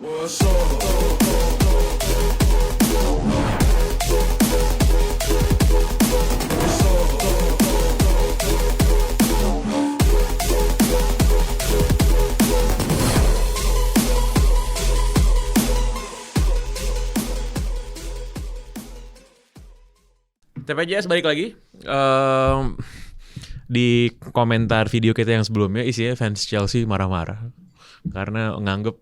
TPJS balik lagi. Di komentar video kita yang sebelumnya isinya fans Chelsea marah-marah karena nganggep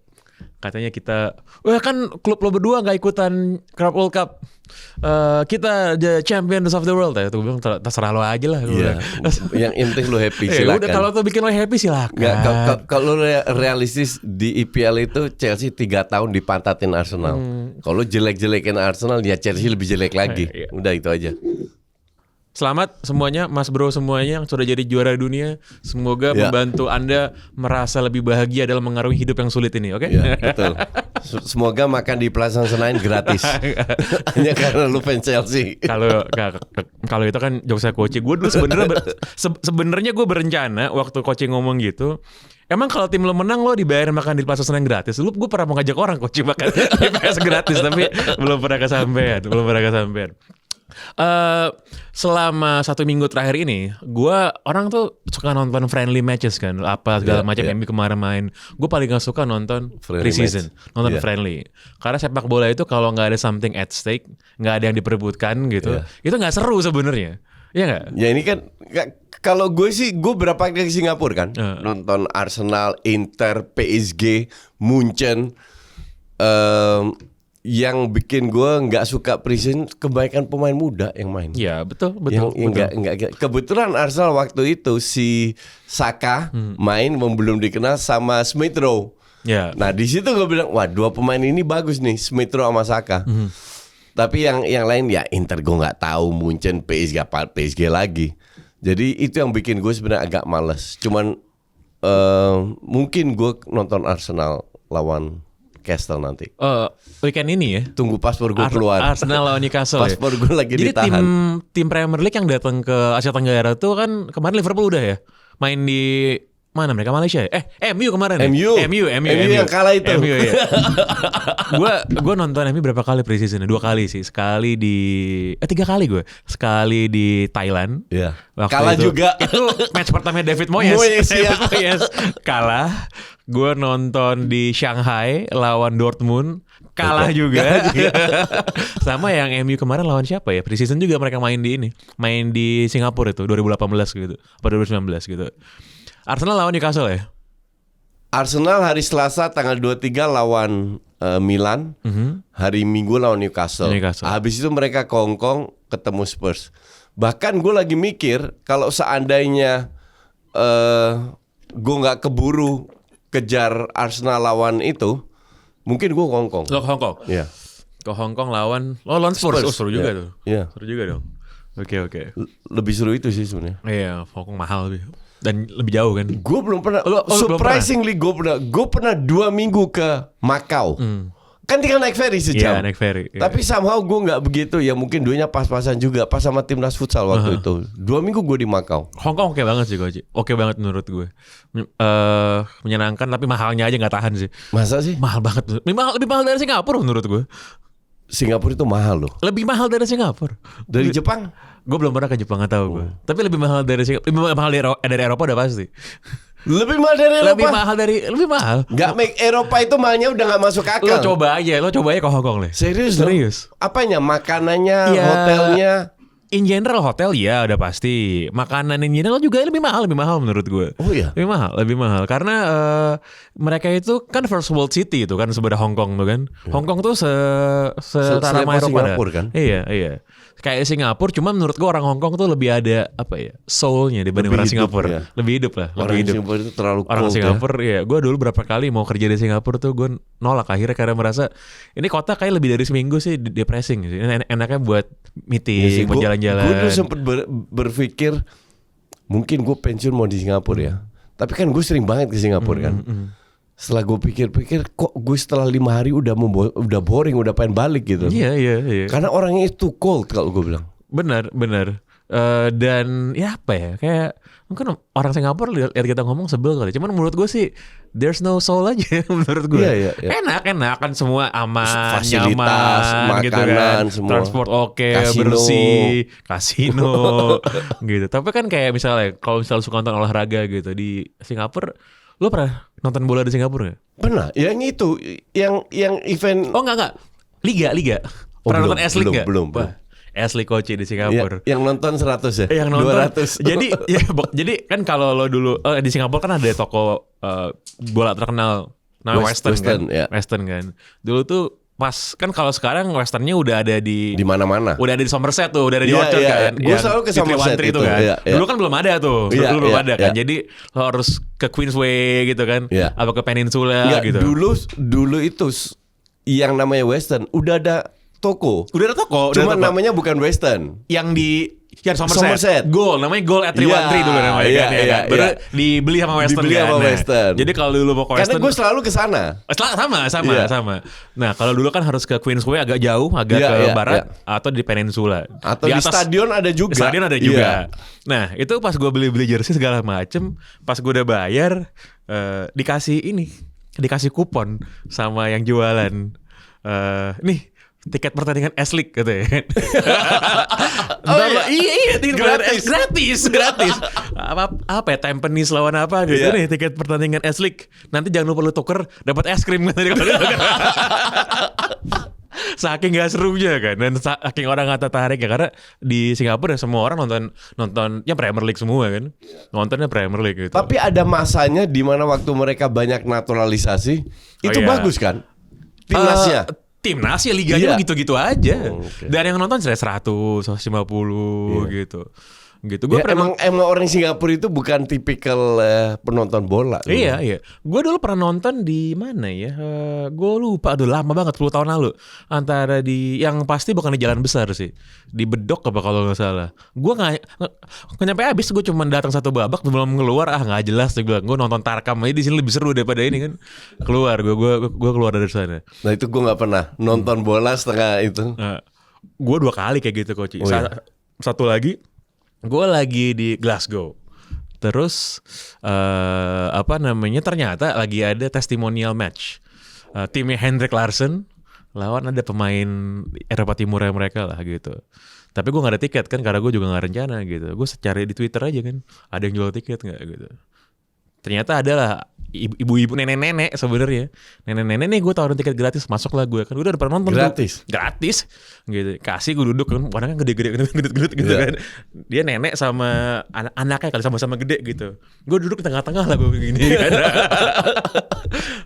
katanya kita, wah kan klub lo berdua nggak ikutan World Cup, kita the champions of the world ya. Tuh bilang terserah lo aja lah. Yeah. Yang penting lo happy silakan. Udah kalau tuh bikin lo happy silakan. Kalau realistis di IPL itu Chelsea 3 tahun dipantatin Arsenal. Kalau jelek-jelekin Arsenal ya Chelsea lebih jelek lagi. Udah itu aja. Selamat semuanya, Mas Bro semuanya yang sudah jadi juara dunia. Semoga membantu Anda merasa lebih bahagia dalam mengarungi hidup yang sulit ini, oke? Ya, betul. Semoga makan di Plaza Senayan gratis. Hanya karena lu fans Chelsea. Kalau itu kan jokesnya Koci. Gue dulu sebenarnya gue berencana waktu Koci ngomong gitu. Emang kalau tim lo menang lo dibayar makan di Plaza Senayan gratis. Lu gue pernah mau ngajak orang Koci makan di PS gratis tapi belum pernah kesampean. Selama 1 minggu terakhir ini, orang tuh suka nonton friendly matches kan, apa segala macam. MU kemarin main, gue paling gak suka nonton preseason, nonton friendly. Karena sepak bola itu kalau nggak ada something at stake, nggak ada yang diperebutkan gitu, itu nggak seru sebenarnya. Iya nggak? Ya ini kan kalau gue sih, gue berapa kali ke Singapura kan, nonton Arsenal, Inter, PSG, Munchen. Yang bikin gue nggak suka preseason kebanyakan pemain muda yang main. Iya betul. Enggak. Kebetulan Arsenal waktu itu si Saka main belum dikenal sama Smith Rowe. Ya. Nah di situ gue bilang, wah 2 pemain ini bagus nih, Smith Rowe sama Saka. Tapi yang lain ya Inter gue nggak tahu, Munchen, PSG lagi. Jadi itu yang bikin gue sebenarnya agak males. Cuman mungkin gue nonton Arsenal lawan Castle nanti. Weekend ini ya. Tunggu paspor gue keluar. Arsenal lawan Newcastle. Paspor gue lagi ditahan. Jadi tim Premier League yang datang ke Asia Tenggara tuh kan kemarin Liverpool udah ya. Main di mana mereka, Malaysia ya? MU kemarin. MU yang kalah itu. MU ya. Gue nonton MU berapa kali preseason? 2 kali sih. Sekali di 3 kali gue. Sekali di Thailand. Iya. Kalah itu, juga. Itu match pertama David Moyes. Kalah. Gue nonton di Shanghai lawan Dortmund, kalah juga. Sama yang MU kemarin lawan siapa ya? Preseason juga mereka main di Singapura itu 2018 gitu, atau 2019 gitu. Arsenal lawan Newcastle ya? Arsenal hari Selasa tanggal 23 lawan Milan, hari Minggu lawan Newcastle. Habis itu mereka ke Hong Kong ketemu Spurs. Bahkan gue lagi mikir kalau seandainya gue nggak keburu kejar Arsenal lawan itu, mungkin gue ke Hong Kong. Lo ke Hong Kong? Iya. Ke Hong Kong lawan Spurs. Oh, seru juga tuh. Iya. Seru juga dong. Oke. Lebih seru itu sih sebenarnya. Iya, Hong Kong mahal lebih. Dan lebih jauh kan. Gue belum pernah. Surprisingly gue pernah 2 minggu ke Macau. Kan tinggal naik ferry sejam. Iya, naik ferry. Tapi somehow gue nggak begitu. Ya mungkin duitnya pas-pasan juga. Pas sama timnas futsal waktu itu. 2 minggu gue di Macau. Hong Kong oke banget sih Koji. Oke banget menurut gue. Menyenangkan tapi mahalnya aja nggak tahan sih. Masa sih? Mahal banget. Lebih mahal dari Singapura menurut gue. Singapura itu mahal loh. Lebih mahal dari Singapura. Dari Jepang? Gue belum pernah ke Jepang, nggak tahu gue. Tapi lebih mahal dari Singapura. Lebih mahal dari Eropa udah pasti. Lebih mahal dari Eropa? Lebih mahal. Gak make Eropa itu mahalnya udah gak masuk akal. Lo coba aja ke Hong Kong deh. Serius? Apanya? Makanannya, hotelnya? In general hotel ya udah pasti. Makanan in general juga lebih mahal menurut gue. Oh iya? Lebih mahal. Karena mereka itu kan first world city itu kan sebenarnya Hong Kong tuh kan. Hong Kong tuh setara sama Eropa kan? Iya. Kayak Singapura, cuma menurut gue orang Hong Kong tuh lebih ada soulnya dibanding orang Singapura. Ya. Lebih hidup lah. Orang Singapura itu terlalu cold. Orang Singapura ya. Gue dulu berapa kali mau kerja di Singapura tuh gue nolak akhirnya karena merasa ini kota kayak lebih dari seminggu sih depressing sih. Enaknya buat meeting, buat jalan-jalan. Gue tuh sempet berpikir mungkin gue pensiun mau di Singapura ya. Tapi kan gue sering banget ke Singapura kan. Setelah gue pikir-pikir, kok gue setelah 5 hari udah boring, udah pengen balik gitu. Iya. Karena orangnya itu cold kalau gue bilang. Benar. Dan ya apa ya, kayak mungkin orang Singapura lihat kita ngomong sebel kali. Cuman menurut gue sih there's no soul aja menurut gue. Iya. Enak kan, semua aman, fasilitas, nyaman, makanan, gitu kan. semua. Transport oke, bersih, kasino gitu. Tapi kan kayak misalnya kalau misalnya suka nonton olahraga gitu di Singapura, lo pernah nonton bola di Singapura gak? Pernah. Yang itu, yang event. Oh enggak. Liga. Pernah nonton S-League gak? Belum. Ashley Kochi di Singapura. Yang nonton 100 ya? Yang nonton 200. Jadi kan kalau lo dulu di Singapura kan ada toko bola terkenal namanya Western kan. Ya. Western kan. Dulu tuh pas kan, kalau sekarang Westernnya udah ada di mana-mana. Udah ada di Somerset tuh, udah ada di Orchard kan. Gue selalu ke Somerset itu kan. Ya. Dulu kan belum ada tuh. Dulu belum ada kan. Ya. Jadi lo harus ke Queensway gitu kan. Ya. Apa ke Peninsula gitu. Dulu itu yang namanya Western udah ada toko. Udah ada toko. Cuma namanya bukan Western. Yang Somerset. Gold, namanya Gold at 313 dulu namanya kan. Baru dibeli sama Western. Jadi kalau dulu mau ke Western, karena gue selalu ke sana. Sama. Nah, kalau dulu kan harus ke Queensway, agak jauh, agak ke barat, atau di Peninsula. Atau di stadion ada juga. Stadion ada juga. Nah, itu pas gue beli jersey segala macem, pas gue udah bayar, dikasih kupon sama yang jualan. Nih, tiket pertandingan S-League gitu ya. Iya, gratis. Apa ya, Tampines lawan apa gitu nih, tiket pertandingan S-League. Nanti jangan lupa lu tuker, dapat es krim gitu. Saking gak serunya kan, dan saking orang gak tertarik ya, karena di Singapura semua orang nontonnya Premier League semua kan. Nontonnya Premier League gitu. Tapi ada masanya di mana waktu mereka banyak naturalisasi, itu bagus kan? Timnasnya. Timnas ya, liganya gitu-gitu aja. Dan yang nonton 100, 150 gitu. Gue emang orang Singapura itu bukan tipikal penonton bola. Iya. Gue dulu pernah nonton di mana ya? Gue lupa, lama banget, 10 tahun lalu. Antara yang pasti bukan di Jalan Besar sih, di Bedok apa kalau nggak salah. Gue nggak nyampe habis. Gue cuma datang satu babak, belum keluar. Nggak jelas. Gue nonton Tarkam aja di sini lebih seru daripada ini kan. Keluar. Gue keluar dari sana. Nah itu gue nggak pernah nonton bola setengah itu. Gue 2 kali kayak gitu, Coach. Satu lagi, gue lagi di Glasgow. Terus ternyata lagi ada testimonial match. Timnya Henrik Larsson lawan ada pemain Eropa Timur mereka lah gitu. Tapi gue gak ada tiket kan, karena gue juga gak rencana gitu. Gue cari di Twitter aja kan, ada yang jual tiket gak gitu. Ternyata adalah ibu-ibu, nenek-nenek sebenarnya. Nenek-nenek nih, gue tawarin tiket gratis, masuklah gue kan. Udah pernah nonton gratis gitu. Kasih gue duduk kan, orangnya gede-gede gitu kan. Dia nenek sama anaknya kali sama-sama gede gitu. Gue duduk di tengah-tengah lah gue begini kan.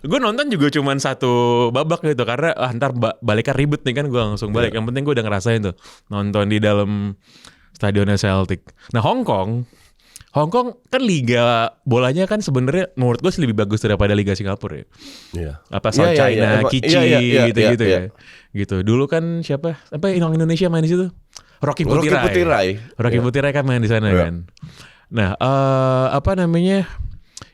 Gue nonton juga cuman satu babak gitu, karena ntar baliknya ribet nih kan, gue langsung balik. Yang penting gue udah ngerasain tuh nonton di dalam stadionnya Celtic. Nah, Hong Kong kan liga bolanya kan sebenarnya menurut gue sih lebih bagus daripada liga Singapura ya. Iya. Apa South China, Kichi gitu-gitu ya. Gitu. Dulu kan siapa? Apa orang Indonesia main di situ? Rocky Putirai. Rocky Putirai kan main di sana kan. Nah,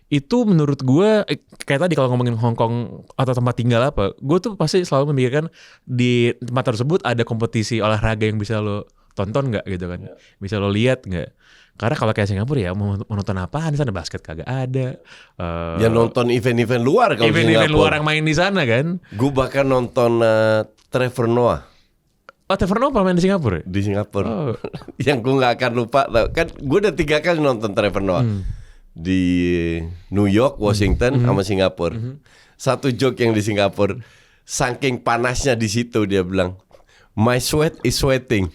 itu menurut gue kayak tadi kalau ngomongin Hong Kong atau tempat tinggal apa, gue tuh pasti selalu memikirkan di tempat tersebut ada kompetisi olahraga yang bisa lo tonton nggak gitu kan, bisa lo lihat nggak? Karena kalau kayak Singapura ya mau nonton apaan di sana, basket kagak ada. Ya nonton event-event luar kalau event luar yang main di sana kan. Gue bahkan nonton Trevor Noah. Oh, Trevor Noah main di Singapura? Di Singapura. Oh. Yang gue nggak akan lupa kan, gue udah 3 kali nonton Trevor Noah. Di New York, Washington, sama Singapura. Satu joke yang di Singapura, saking panasnya di situ dia bilang, "My sweat is sweating."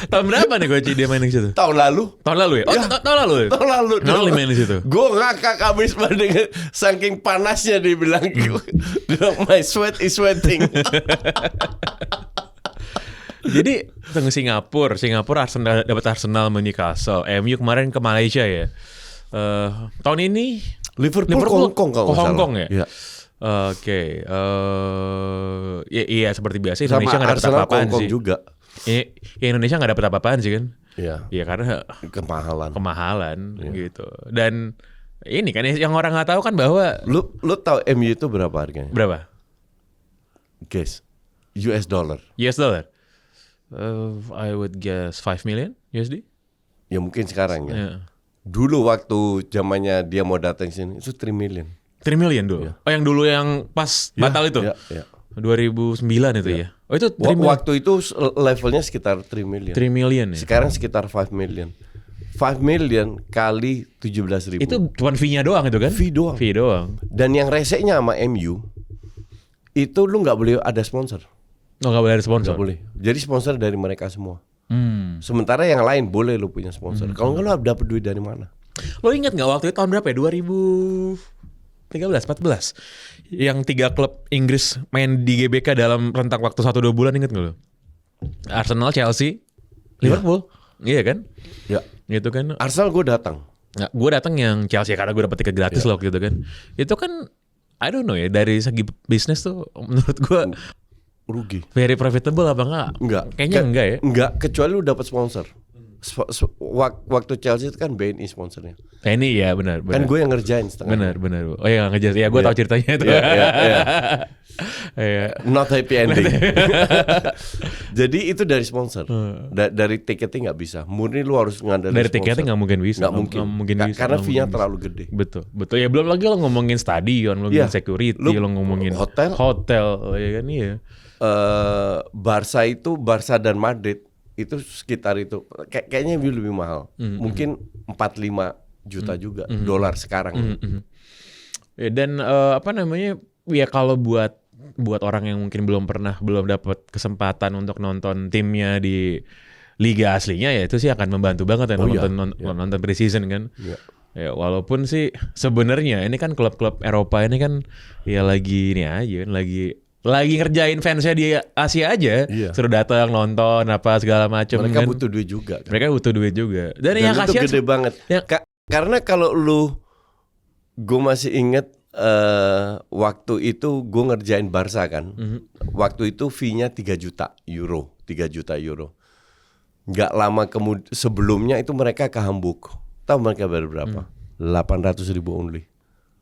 Tahun berapa nih Coach dia main di situ? Tahun lalu. Tahun lalu ya? Oh, ya. Tahun lalu. Tahun lalu main di situ. Gue ngakak abis dengan saking panasnya dia bilang, "My sweat is sweating." Jadi tunggu Singapura Arsenal dapat Arsenal Newcastle. MU kemarin ke Malaysia ya. Tahun ini Liverpool Hong Kong ya. Iya. Oke. Iya seperti biasa Indonesia nggak dapat apa-apaan sih. Juga. Indonesia nggak dapat apa-apaan sih kan. Iya. Iya karena kemahalan gitu. Dan ini kan yang orang nggak tahu kan bahwa lu tahu MU itu berapa harganya? Berapa? Guess. US dollar. US dollar. I would guess 5 million USD. Ya mungkin sekarang ya. Yeah. Dulu waktu zamannya dia mau datang sini itu 3 million. 3 million dulu. Yeah. Oh yang dulu yang pas batal itu. Yeah. 2009 itu ya. Oh itu 3 million. Waktu itu levelnya sekitar 3 million. 3 million ya. Sekarang sekitar 5 million. 5 million kali 17.000. Itu cuma fee-nya doang itu kan? Fee doang. Dan yang reseknya sama MU itu lu nggak boleh ada sponsor. Nggak boleh ada sponsor. Nggak boleh. Jadi sponsor dari mereka semua. Sementara yang lain boleh lu punya sponsor. Kalau nggak lu dapet duit dari mana? Lo ingat nggak waktu itu tahun berapa ya? 2013, 14. Yang 3 klub Inggris main di GBK dalam rentang waktu 1-2 bulan, ingat nggak lo? Arsenal, Chelsea, Liverpool. Iya kan? Ya. Gitu kan. Arsenal gue datang. Nah, gue datang yang Chelsea karena gue dapet tiket gratis loh gitu kan. Itu kan I don't know ya, dari segi bisnis tuh menurut gue rugi. Very profitable apa enggak? Enggak. Kayaknya enggak ya. Enggak, kecuali lu dapat sponsor. Waktu Chelsea itu kan BNI sponsornya. Ini ya benar. Kan gue yang ngerjain setengah. Benar. Oh ya ngerjain. Ya gue tahu ceritanya itu. Not happy ending. Jadi itu dari sponsor. Dari tiketing nggak bisa. Murni lu harus ngandalin dari sponsor. Dari tiketing nggak mungkin bisa. Nggak mungkin bisa. Karena fee-nya terlalu gede. Betul. Ya belum lagi lo ngomongin stadion, lo ngomongin security, lo ngomongin hotel. Oh ya kan iya. Barca dan Madrid itu sekitar itu kayaknya lebih mahal. Mungkin 4-5 juta juga dolar sekarang. Dan apa namanya? Ya kalau buat orang yang mungkin belum dapat kesempatan untuk nonton timnya di liga aslinya, ya itu sih akan membantu banget ya nonton preseason kan. Ya walaupun sih sebenarnya ini kan klub-klub Eropa ini kan ya lagi ini aja kan lagi ngerjain fansnya di Asia aja, suruh datang nonton apa segala macam. Mereka kan. butuh duit juga. Kan? Mereka butuh duit juga. Dan yang itu kasihan gede banget. Ya. Karena kalau gue masih inget waktu itu gue ngerjain Barca kan. Waktu itu fee-nya 3 juta euro. Gak lama sebelumnya itu mereka ke Hamburg. Tahu mereka berapa? 800.000 only.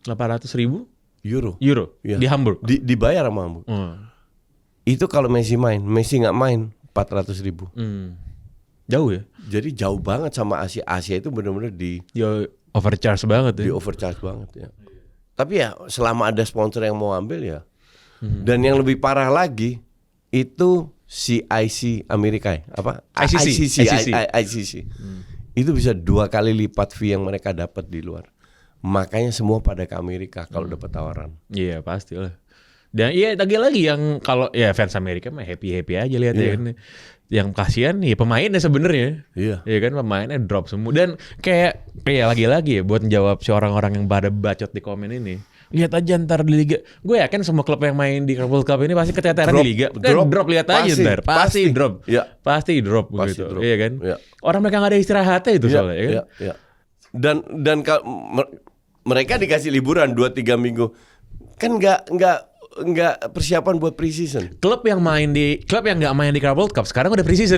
800.000? Euro ya. Di Hamburg dibayar sama Hamburg. Itu kalau Messi nggak main 400.000. Jauh ya. Jadi jauh banget sama Asia itu benar-benar overcharge banget ya. Di overcharge banget ya. Tapi ya selama ada sponsor yang mau ambil ya. Dan yang lebih parah lagi itu CIC Amerika apa? ICC. Itu bisa 2 kali lipat fee yang mereka dapat di luar. Makanya semua pada ke Amerika kalau dapat tawaran. Iya pasti lah. Dan iya lagi yang kalau ya fans Amerika mah happy aja lihat ya kan. Yang kasihan ya pemainnya sebenarnya. Iya kan pemainnya drop semua. Dan kayak lagi-lagi ya buat menjawab si orang-orang yang pada bacot di komen ini. Lihat aja ntar di liga. Gue yakin semua klub yang main di World Cup ini pasti keteteran di liga. Drop lihat aja ntar. Pasti drop. Ya. Pasti drop begitu. Iya kan. Ya. Orang mereka nggak ada istirahatnya itu soalnya. Ya kan? Ya. Dan kalau mereka dikasih liburan 2-3 minggu, kan nggak persiapan buat preseason. Klub yang nggak main di World Cup sekarang udah preseason.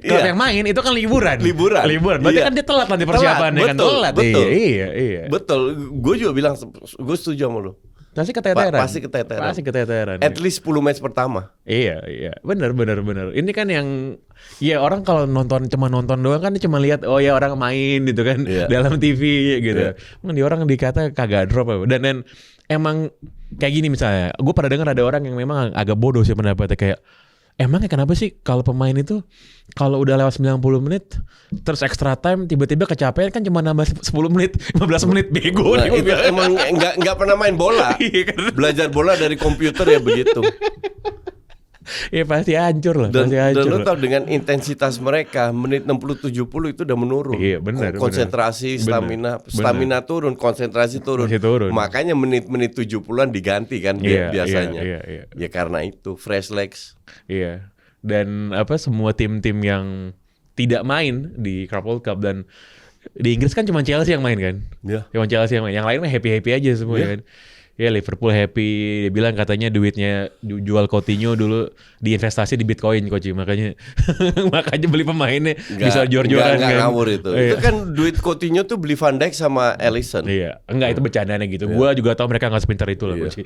Klub yang main itu kan liburan. Berarti kan dia telat nanti persiapannya kan telat. Iya. Betul. Gue juga bilang, gue setuju sama lu. Pasti keteteran. At least 10 match pertama. Iya. Benar. Ini kan yang ya orang kalau cuma nonton doang kan cuma lihat orang main gitu kan dalam TV gitu. Di orang dikata kagak drop apa. Dan emang kayak gini misalnya, gue pernah dengar ada orang yang memang agak bodoh sih pendapatnya kayak emangnya kenapa sih kalau pemain itu kalau udah lewat 90 menit terus extra time tiba-tiba kecapean kan cuma nambah 10 menit 15 menit bego. Nah, itu emang nggak pernah main bola. Belajar bola dari komputer ya begitu. Ya pasti hancur lah. Dan lu tahu dengan intensitas mereka menit 60-70 itu udah menurun. Iya benar. Konsentrasi, stamina turun, konsentrasi turun. Makanya menit-menit 70-an diganti kan biasanya. Iya. Ya karena itu fresh legs. Iya. Dan semua tim-tim yang tidak main di World Cup dan di Inggris kan cuma Chelsea yang main kan. Cuma Chelsea yang main. Yang lain mah happy aja semua kan. Ya Liverpool happy. Dia bilang katanya duitnya jual Coutinho dulu diinvestasi di Bitcoin Coach. Makanya beli pemainnya bisa jor-joran kan. Enggak ngawur itu. Itu kan duit Coutinho tuh beli Van Dijk sama Alisson. Iya, enggak itu bercandanya gitu. Gua juga tahu mereka enggak sepintar itu lah Coach.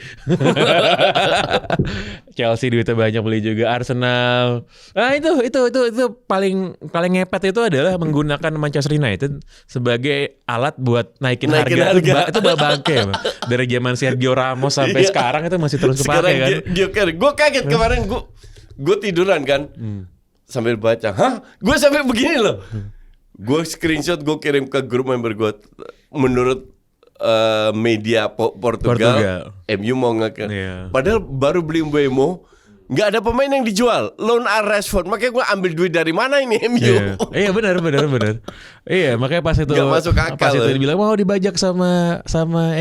Chelsea duitnya banyak, beli juga Arsenal. Nah, itu paling ngepet itu adalah menggunakan Manchester United sebagai alat buat naikin harga. Itu bangke. Dari zaman Sergio Ramos sampai sekarang itu masih terus kepake kan. Gue kaget kemarin gue tiduran kan sambil baca. Hah? Gue sampai begini loh. Gue screenshot, gue kirim ke grup member gue. Menurut media Portugal. MU mau padahal baru beli Mbeumo. Nggak ada pemain yang dijual, loan Rashford, makanya gue ambil duit dari mana ini MU? Iya benar. Iya makanya pas itu dibilang mau dibajak sama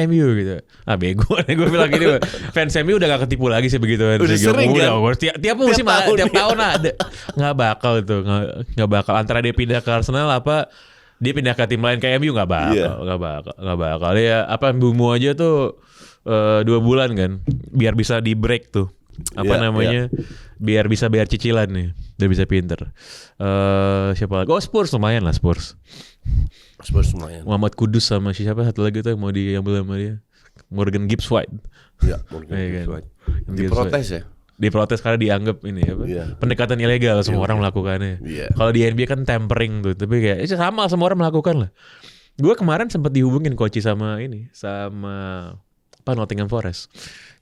MU gitu. Ah bego, gue bilang gini, fans MU udah gak ketipu lagi sih begitu. Udah sering kan? Tiap musim tiap tahun ada, nggak bakal itu, nggak bakal antara dia pindah ke Arsenal apa dia pindah ke tim lain kayak MU nggak bakal. Ya apa Mbeumo aja tuh 2 bulan kan, biar bisa di break tuh. Biar bisa bayar cicilan nih, biar bisa pinter. Siapa lagi? Spurs lumayan lah Spurs lumayan. Muhammad Kudus sama siapa satu lagi tuh yang mau diambil sama dia, Morgan Gibbs White. Iya, Morgan Gibbs White. Diprotes ya? Diprotes karena dianggap ini apa? Pendekatan ilegal semua orang melakukannya. Kalau di NBA kan tampering tuh, tapi kayak sama semua orang melakukan lah. Gue kemarin sempat dihubungin coach sama Nottingham Forest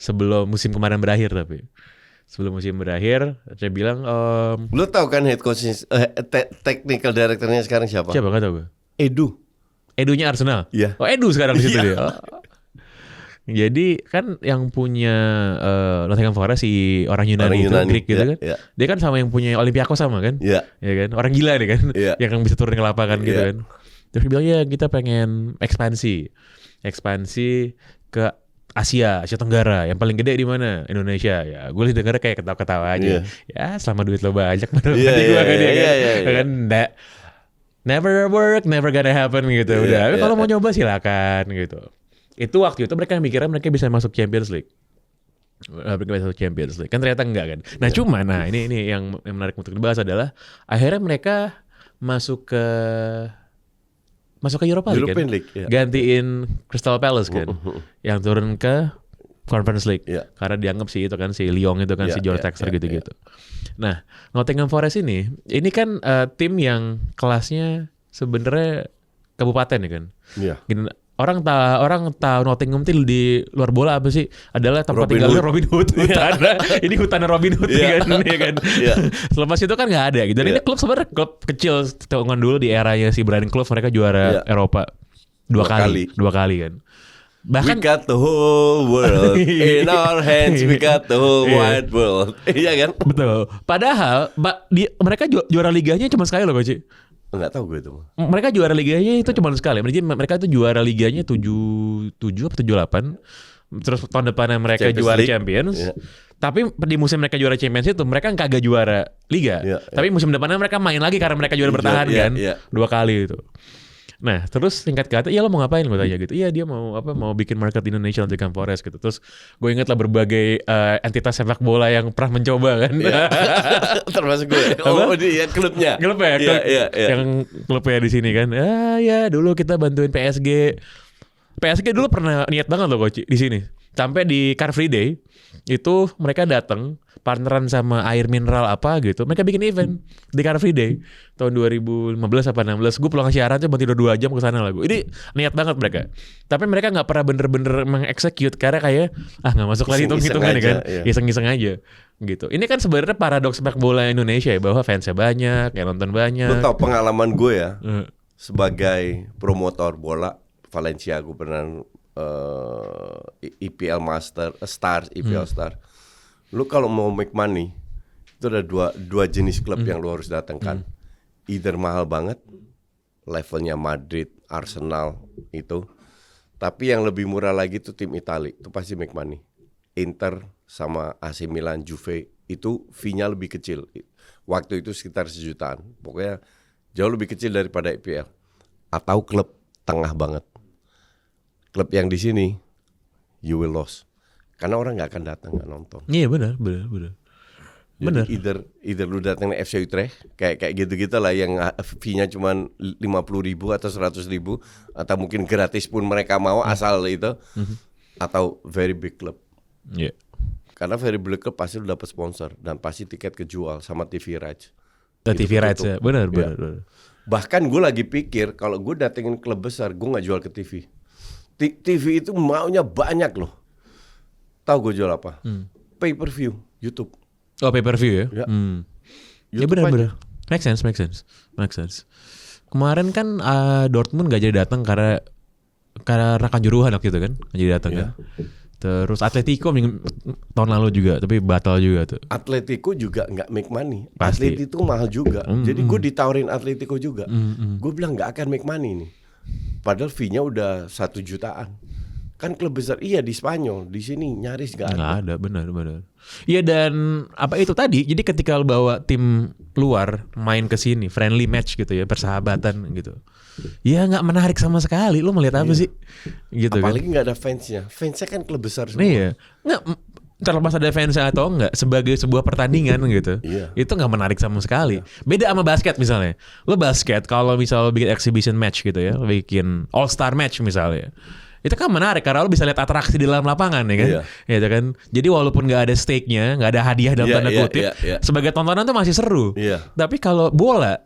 sebelum musim kemarin berakhir, tapi sebelum musim berakhir saya bilang lu tahu kan head coach technical directornya sekarang siapa? Siapa nggak tahu gue. Edunya Arsenal. Oh Edu sekarang di situ dia. Jadi kan yang punya Nottingham Forest si orang Yunani itu Greek gitu kan. Dia kan sama yang punya Olympiakos sama kan. Ya kan orang gila nih kan. Yang bisa turun ke lapangan gitu kan. Terus dia bilang ya kita pengen ekspansi ke Asia Tenggara. Yang paling gede di mana? Indonesia. Ya, gue lihat dengar kayak ketawa-ketawa aja. Ya, selama duit lo banyak baru kan never work, never gonna happen gitu. Udah, kalau mau nyoba silakan gitu. Itu waktu itu mereka mikirnya mereka bisa masuk Champions League. Kan ternyata enggak kan. Nah, ini yang menarik untuk dibahas adalah akhirnya mereka masuk ke Europa League kan? Gantiin Crystal Palace kan, yang turun ke Conference League karena dianggap si Lyon itu kan si George Textor gitu. Nah, Nottingham Forest ini kan tim yang kelasnya sebenarnya kabupaten ya kan. Orang tahu Nottingham tuh di luar bola apa sih? Adalah tempat tinggalnya Robin Hood. Ini hutan Robin Hood kan. Selepas itu kan nggak ada gitu. Dan ini klub sebenarnya klub kecil. Tahun dulu di eranya si Brian Clough mereka juara Eropa dua kali kan. Bahkan we got the whole world in our hands, we got the whole wide world. Iya kan? Betul. Padahal mereka juara liganya cuma sekali loh Coach. Enggak tahu gue itu. Mereka juara liganya itu cuma sekali. Mereka itu juara liganya 7 apa 78. Terus tahun depannya mereka juara Champions. Tapi di musim mereka juara Champions itu mereka kagak juara liga. Tapi musim depannya mereka main lagi karena mereka juara bertahan kan. 2 kali itu. Nah, terus singkat kata, lo mau ngapain gue tanya gitu. Iya, dia mau bikin market Indonesia Nottingham Forest gitu. Terus gue ingat lah berbagai entitas sepak bola yang pernah mencoba kan. Termasuk gue. Dia klubnya. Yang klubnya di sini kan. Dulu kita bantuin PSG. PSG dulu pernah niat banget loh Coach di sini. Sampai di Car Free Day itu mereka datang partneran sama air mineral apa gitu. Mereka bikin event di Car Free Day tahun 2015 apa 16. Gue pulang siaran cuma tidur 2 jam ke sana lah gue. Ini niat banget mereka. Tapi mereka nggak pernah bener-bener mengeksekut karena kayak nggak masuk lagi hitung-hitungan kan. Iseng-iseng aja gitu. Ini kan sebenarnya paradoks sepak bola Indonesia ya, bahwa fansnya banyak, yang nonton banyak. Lu tau pengalaman gue ya sebagai promotor bola Valencia, gue pernah EPL Master, EPL Star. Lu kalau mau make money itu ada dua jenis klub yang lu harus datangkan. Either mahal banget, levelnya Madrid, Arsenal itu. Tapi yang lebih murah lagi itu tim Itali, itu pasti make money. Inter sama AC Milan, Juve itu fee-nya lebih kecil. Waktu itu sekitar 1 jutaan. Pokoknya jauh lebih kecil daripada EPL. Atau klub tengah banget. Klub yang di sini you will lose. Karena orang nggak akan datang, nggak nonton. Iya benar. Jadi either lu datang ke FC Utrecht kayak gitu-gitu lah yang fee-nya cuma 50.000 atau 100.000 atau mungkin gratis pun mereka mau asal itu atau very big club. Iya. Karena very big club pasti lu dapat sponsor dan pasti tiket kejual sama TV rights. TV rights ya, benar. Bahkan gue lagi pikir kalau gue datengin klub besar gue nggak jual ke TV. TV itu maunya banyak loh. Tahu gue jual apa? Pay per view YouTube. Oh, pay per view ya? Ya benar. Make sense. Kemarin kan Dortmund gak jadi datang karena Kanjuruhan waktu itu kan, gak jadi datang kan. Terus Atletico tahun lalu juga, tapi batal juga tuh. Atletico juga nggak make money. Pasti. Atletico mahal juga. Jadi gue ditawarin Atletico juga. Gue bilang nggak akan make money nih. Padahal fee-nya udah 1 jutaan. Kan klub besar iya di Spanyol, di sini nyaris nggak ada. Nggak ada, benar. Iya dan apa itu tadi? Jadi ketika lu bawa tim luar main ke sini, friendly match gitu ya, persahabatan gitu. Ya nggak menarik sama sekali. Lu melihat apa sih? Gitu. Apalagi kan? nggak ada fansnya. Fansnya kan klub besar semua. Iya. Nggak terlepas ada fansnya atau enggak sebagai sebuah pertandingan gitu. Itu nggak menarik sama sekali. Beda sama basket misalnya. Lu basket kalau misalnya bikin exhibition match gitu ya, bikin all star match misalnya. Itu kan menarik karena lo bisa lihat atraksi di dalam lapangan ya kan, gitu kan. Jadi walaupun nggak ada stake-nya, nggak ada hadiah dalam tanda kutip, sebagai tontonan tuh masih seru. Tapi kalau bola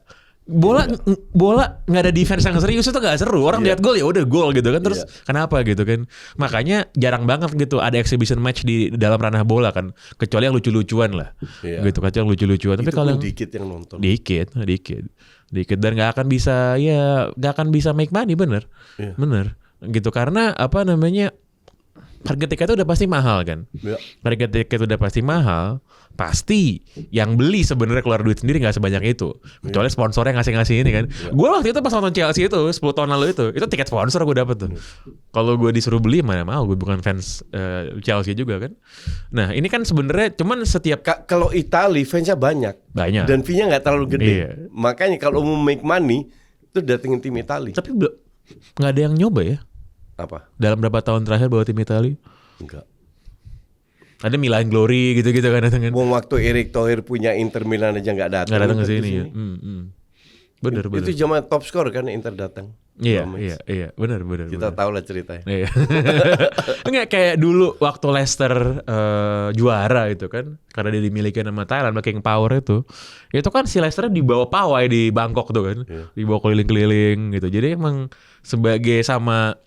nggak ada defense yang serius itu nggak seru. Orang lihat gol ya udah gol gitu kan. Terus kenapa gitu kan? Makanya jarang banget gitu ada exhibition match di dalam ranah bola kan. Kecuali yang lucu-lucuan lah, gitu. Kecuali yang lucu-lucuan. Tapi kalau dikit yang nonton. Dikit dan nggak akan bisa make money bener. Gitu karena apa namanya harga tiket itu udah pasti mahal kan. Harga tiket udah pasti mahal, pasti yang beli sebenarnya keluar duit sendiri nggak sebanyak itu. Kecuali sponsornya ngasih ini kan. Gue waktu itu pas nonton Chelsea itu 10 tahun lalu itu tiket sponsor gue dapet tuh. Kalau gue disuruh beli mana mau, gue bukan fans Chelsea juga kan. Nah ini kan sebenarnya cuman setiap kalau Italia fansnya banyak dan fee-nya nggak terlalu gede. Makanya kalau mau make money itu datengin tim Italia. Tapi nggak ada yang nyoba ya? Apa? Dalam berapa tahun terakhir bawa tim Italia? Enggak. Ada Milan Glory gitu-gitu kan datang kan. Waktu Erick Thohir punya Inter Milan aja nggak datang. Nggak datang ke sini ya. Bener. Itu zaman top score kan Inter datang. Iya, benar. Kita tahu lah ceritanya. Iya. Enggak kayak dulu waktu Leicester juara itu kan, karena dia dimiliki sama Thailand, King Power itu kan si Leicester dibawa pawai di Bangkok tuh kan, dibawa keliling-keliling gitu. Jadi emang sebagai sama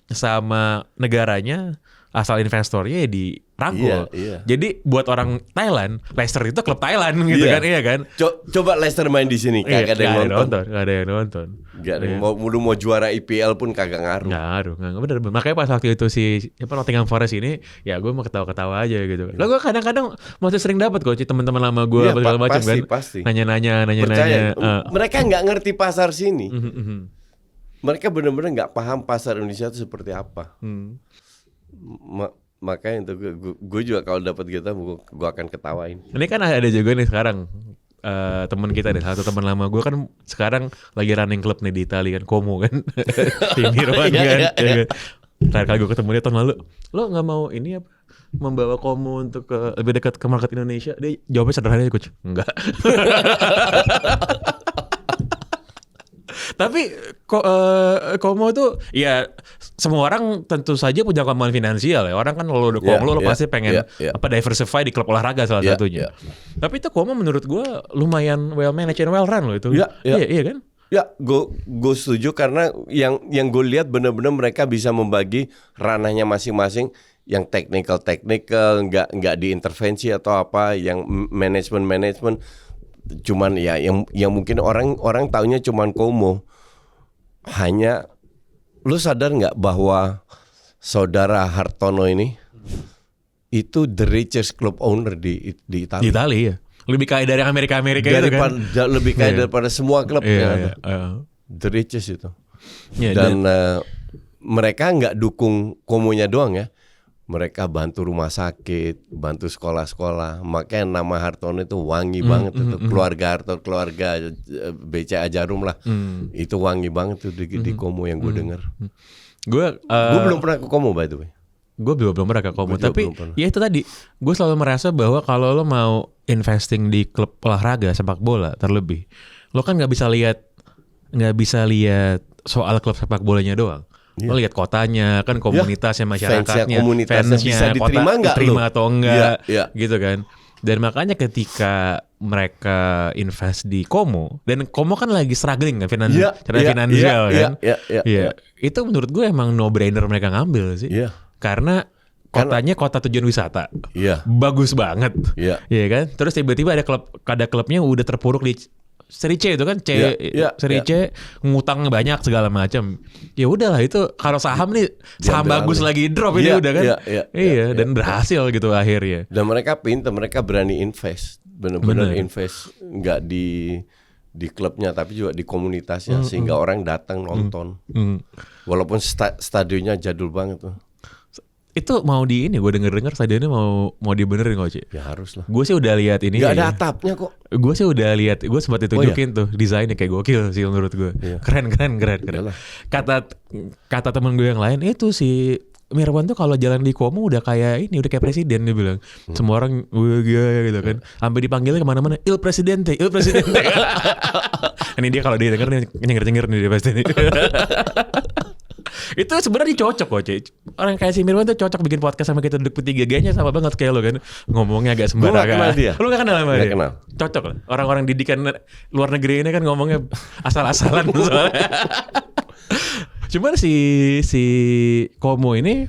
negaranya asal investornya ya dirangkul. Jadi buat orang Thailand, Leicester itu klub Thailand gitu kan, iya kan. Coba Leicester main di sini kagak ada yang nonton. Gak ada yang nonton. Gak ada yang mau juara IPL pun kagak ngaruh. Nggak bener. Makanya pas waktu itu si Nottingham Forest ini, ya gue mau ketawa-ketawa aja gitu. Lah gue kadang-kadang masih sering dapat kok teman-teman lama gue segala macam kan. Pasti. Nanya-nanya. Mereka nggak ngerti pasar sini. Mereka benar-benar nggak paham pasar Indonesia itu seperti apa. Makanya itu gue juga kalau dapat gitu gue akan ketawain. Ini kan ada juga nih sekarang teman kita nih, satu teman lama gue kan sekarang lagi running club nih di Italia kan, Como kan. Tim Irwan kan. Terakhir kali gue ketemu dia tahun lalu, lo nggak mau ini apa? Membawa Como untuk lebih dekat ke market Indonesia? Dia jawabnya sederhana aja, coach. Enggak. Tapi Como tuh ya semua orang tentu saja punya kemampuan finansial ya. Orang kan kalau udah Como lo pasti pengen diversify di klub olahraga salah satunya. Tapi itu Como menurut gue lumayan well managed and well run loh itu. Iya kan? Ya, gue setuju karena yang gue lihat benar-benar mereka bisa membagi ranahnya masing-masing. Yang technical nggak diintervensi atau apa, yang manajemen cuman ya yang mungkin orang taunya cuman Como. Hanya lu sadar nggak bahwa saudara Hartono ini itu the richest club owner di Italia. Di Italia ya. Lebih kaya dari Amerika itu kan. Lebih kaya daripada semua klub yang ada. The richest itu. Dan mereka nggak dukung Como-nya doang ya. Mereka bantu rumah sakit, bantu sekolah-sekolah. Makanya nama Hartono itu wangi banget itu. Keluarga Hartono, keluarga BCA Jarum lah. Itu wangi banget tuh di Como yang gue dengar. Gue belum pernah ke Como by the way. Gue belum pernah ke Komo. Tapi ya itu tadi, gue selalu merasa bahwa kalau lo mau investing di klub olahraga sepak bola terlebih, lo kan nggak bisa lihat soal klub sepak bolanya doang. Lo lihat kotanya, kan komunitasnya, masyarakatnya, fansnya bisa diterima nggak, terima atau enggak, gitu kan. Dan makanya ketika mereka invest di Komo, dan Komo kan lagi struggling kan finansial kan. Itu menurut gue emang no brainer mereka ngambil sih. Karena kotanya kota tujuan wisata. Bagus banget. Iya kan? Terus tiba-tiba ada klubnya udah terpuruk di Seri C itu kan, Seri C ngutang banyak segala macam. Ya udahlah, itu kalau saham nih saham bagus lagi drop ini udah kan. Dan berhasil gitu akhirnya. Dan mereka pintar, mereka berani invest. Benar-benar invest nggak di klubnya tapi juga di komunitasnya sehingga orang datang nonton. Walaupun stadionnya jadul banget tuh. Itu mau gue denger stadionnya mau dibenerin kok, Ci. Ya harus lah. Gue sih udah lihat ini. Gak ada atapnya kok. Gue sih udah lihat, gue sempat ditunjukin tuh desainnya kayak gokil sih menurut gue. Keren. Kata temen gue yang lain itu si Mirwan tuh kalau jalan di Komo udah kayak presiden, dia bilang. Semua orang gitu kan. Sampai dipanggilnya kemana-mana, Il Presidente. Ini dia kalau dia denger nih dia pasti nih. Itu sebenarnya cocok kok, Cik. Orang kayak si Mirwan tuh cocok bikin podcast sama kita duduk bertiga, gayanya sama banget kayak lo kan. Ngomongnya agak sembarangan. Gue gak kenal dia. Lu gak kenal sama dia? Kenal. Cocok lah. Orang-orang didikan luar negeri ini kan ngomongnya asal-asalan soalnya. Cuman si Komo ini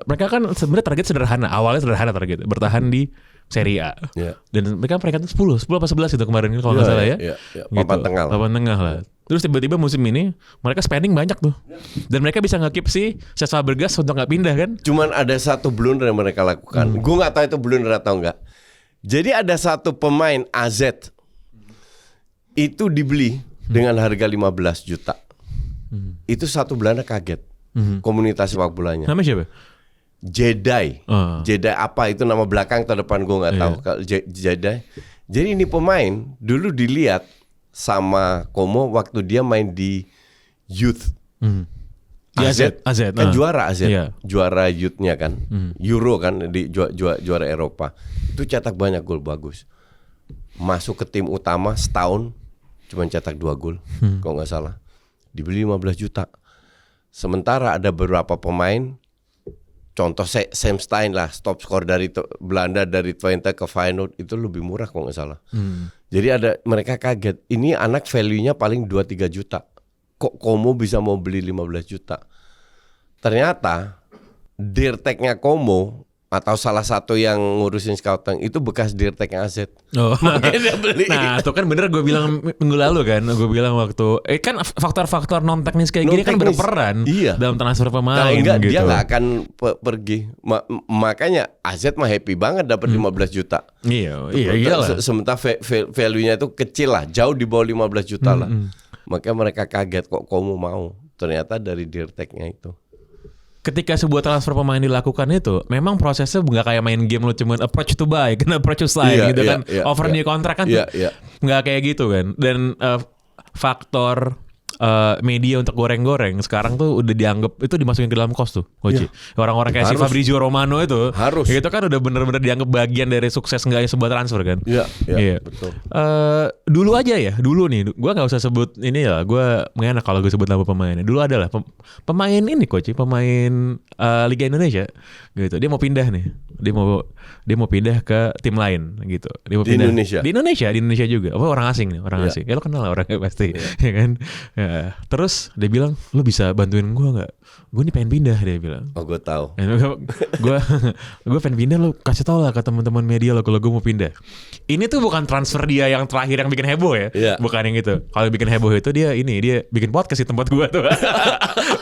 mereka kan sebenarnya target sederhana. Awalnya sederhana target, bertahan di Serie A. Dan mereka peringkat 10 apa 11 itu kemarin kalau nggak salah ya. Papan tengah lah. Terus tiba-tiba musim ini mereka spending banyak tuh. Dan mereka bisa nge-keep si Cesc Fabregas untuk nggak pindah kan. Cuman ada satu blunder yang mereka lakukan. Gue nggak tahu itu blunder atau enggak. Jadi ada satu pemain AZ itu dibeli dengan harga 15 juta. Itu satu Belanda kaget. Komunitas sepak bolanya. Namanya siapa? Jedai. Jedai apa itu nama belakang atau depan gue nggak tahu. Jedai. Jadi ini pemain dulu dilihat sama Komo waktu dia main di youth. AZ kan juara AZ. Juara youthnya kan. Euro kan di juara Eropa. Itu cetak banyak gol bagus. Masuk ke tim utama setahun cuma cetak 2 gol. Kalau nggak salah. Dibeli 15 juta. Sementara ada beberapa pemain, contoh Sam Stein lah, top skor dari Belanda dari Twente ke Feyenoord itu lebih murah kalau nggak salah. Jadi mereka kaget, ini anak value-nya paling 2-3 juta. Kok Komo bisa mau beli 15 juta? Ternyata dirteknya Komo atau salah satu yang ngurusin scouting itu bekas dirteknya AZ. Makanya dia beli. Nah, itu kan bener gue bilang minggu lalu kan. Gue bilang waktu kan faktor-faktor non teknis kayak gini kan berperan dalam transfer pemain. Kalau enggak gitu. Dia nggak akan pergi. Makanya AZ mah happy banget dapat 15 juta. Iya. Sementara value-nya itu kecil lah, jauh di bawah 15 juta lah. Makanya mereka kaget kok Komo mau. Ternyata dari dirteknya itu. Ketika sebuah transfer pemain dilakukan itu, memang prosesnya nggak kayak main game lo cuman approach to buy, kan approach to sign gitu kan, offer new kontrak kan, nggak kayak gitu kan. Dan faktor media untuk goreng-goreng sekarang tuh udah dianggap itu dimasukin ke dalam kos tuh, Koci. Orang-orang kayak si Fabrizio Romano itu, itu kan udah bener-bener dianggap bagian dari sukses nggaknya sebuah transfer kan. Iya. Betul. Dulu nih, gue nggak usah sebut ini ya, gue mengenak kalau gue sebut nama pemainnya. Dulu adalah pemain ini, Koci, pemain Liga Indonesia, gitu. Dia mau pindah nih, dia mau pindah ke tim lain, gitu. Dia mau pindah di Indonesia juga. Orang asing nih, asing. Ya lo kenal lah orangnya pasti, ya kan. Terus dia bilang, lo bisa bantuin gue nggak? Gue nih pengen pindah, dia bilang. Oh, gue tahu. Gue pengen pindah, lo kasih tau lah ke teman-teman media lo kalau gue mau pindah. Ini tuh bukan transfer dia yang terakhir yang bikin heboh ya, bukan yang itu. Kalau bikin heboh itu dia bikin podcast di tempat gue tuh,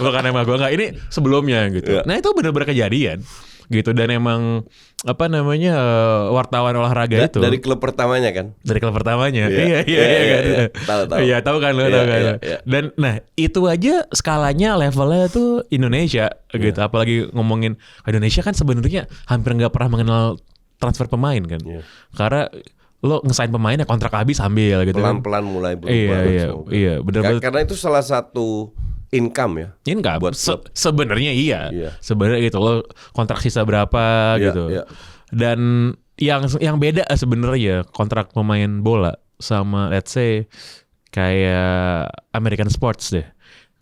bukan emang gue nggak. Ini sebelumnya gitu. Nah itu benar-benar kejadian. Gitu, dan emang wartawan olahraga itu dari klub pertamanya kan? Dari klub pertamanya. Iya. Tahu. Iya, tahu kan lo, Dan nah, itu aja skalanya levelnya tuh Indonesia gitu. Apalagi ngomongin Indonesia kan sebenarnya hampir nggak pernah mengenal transfer pemain kan. Karena lo ngesign pemainnya kontrak habis ambil gitu. Pelan-pelan mulai berubah. Iya, benar-benar. Karena itu salah satu income ya. Income. Sebenarnya iya. Sebenarnya gitu lo kontrak sisa berapa gitu. Dan yang beda sebenarnya kontrak pemain bola sama let's say kayak American sports deh.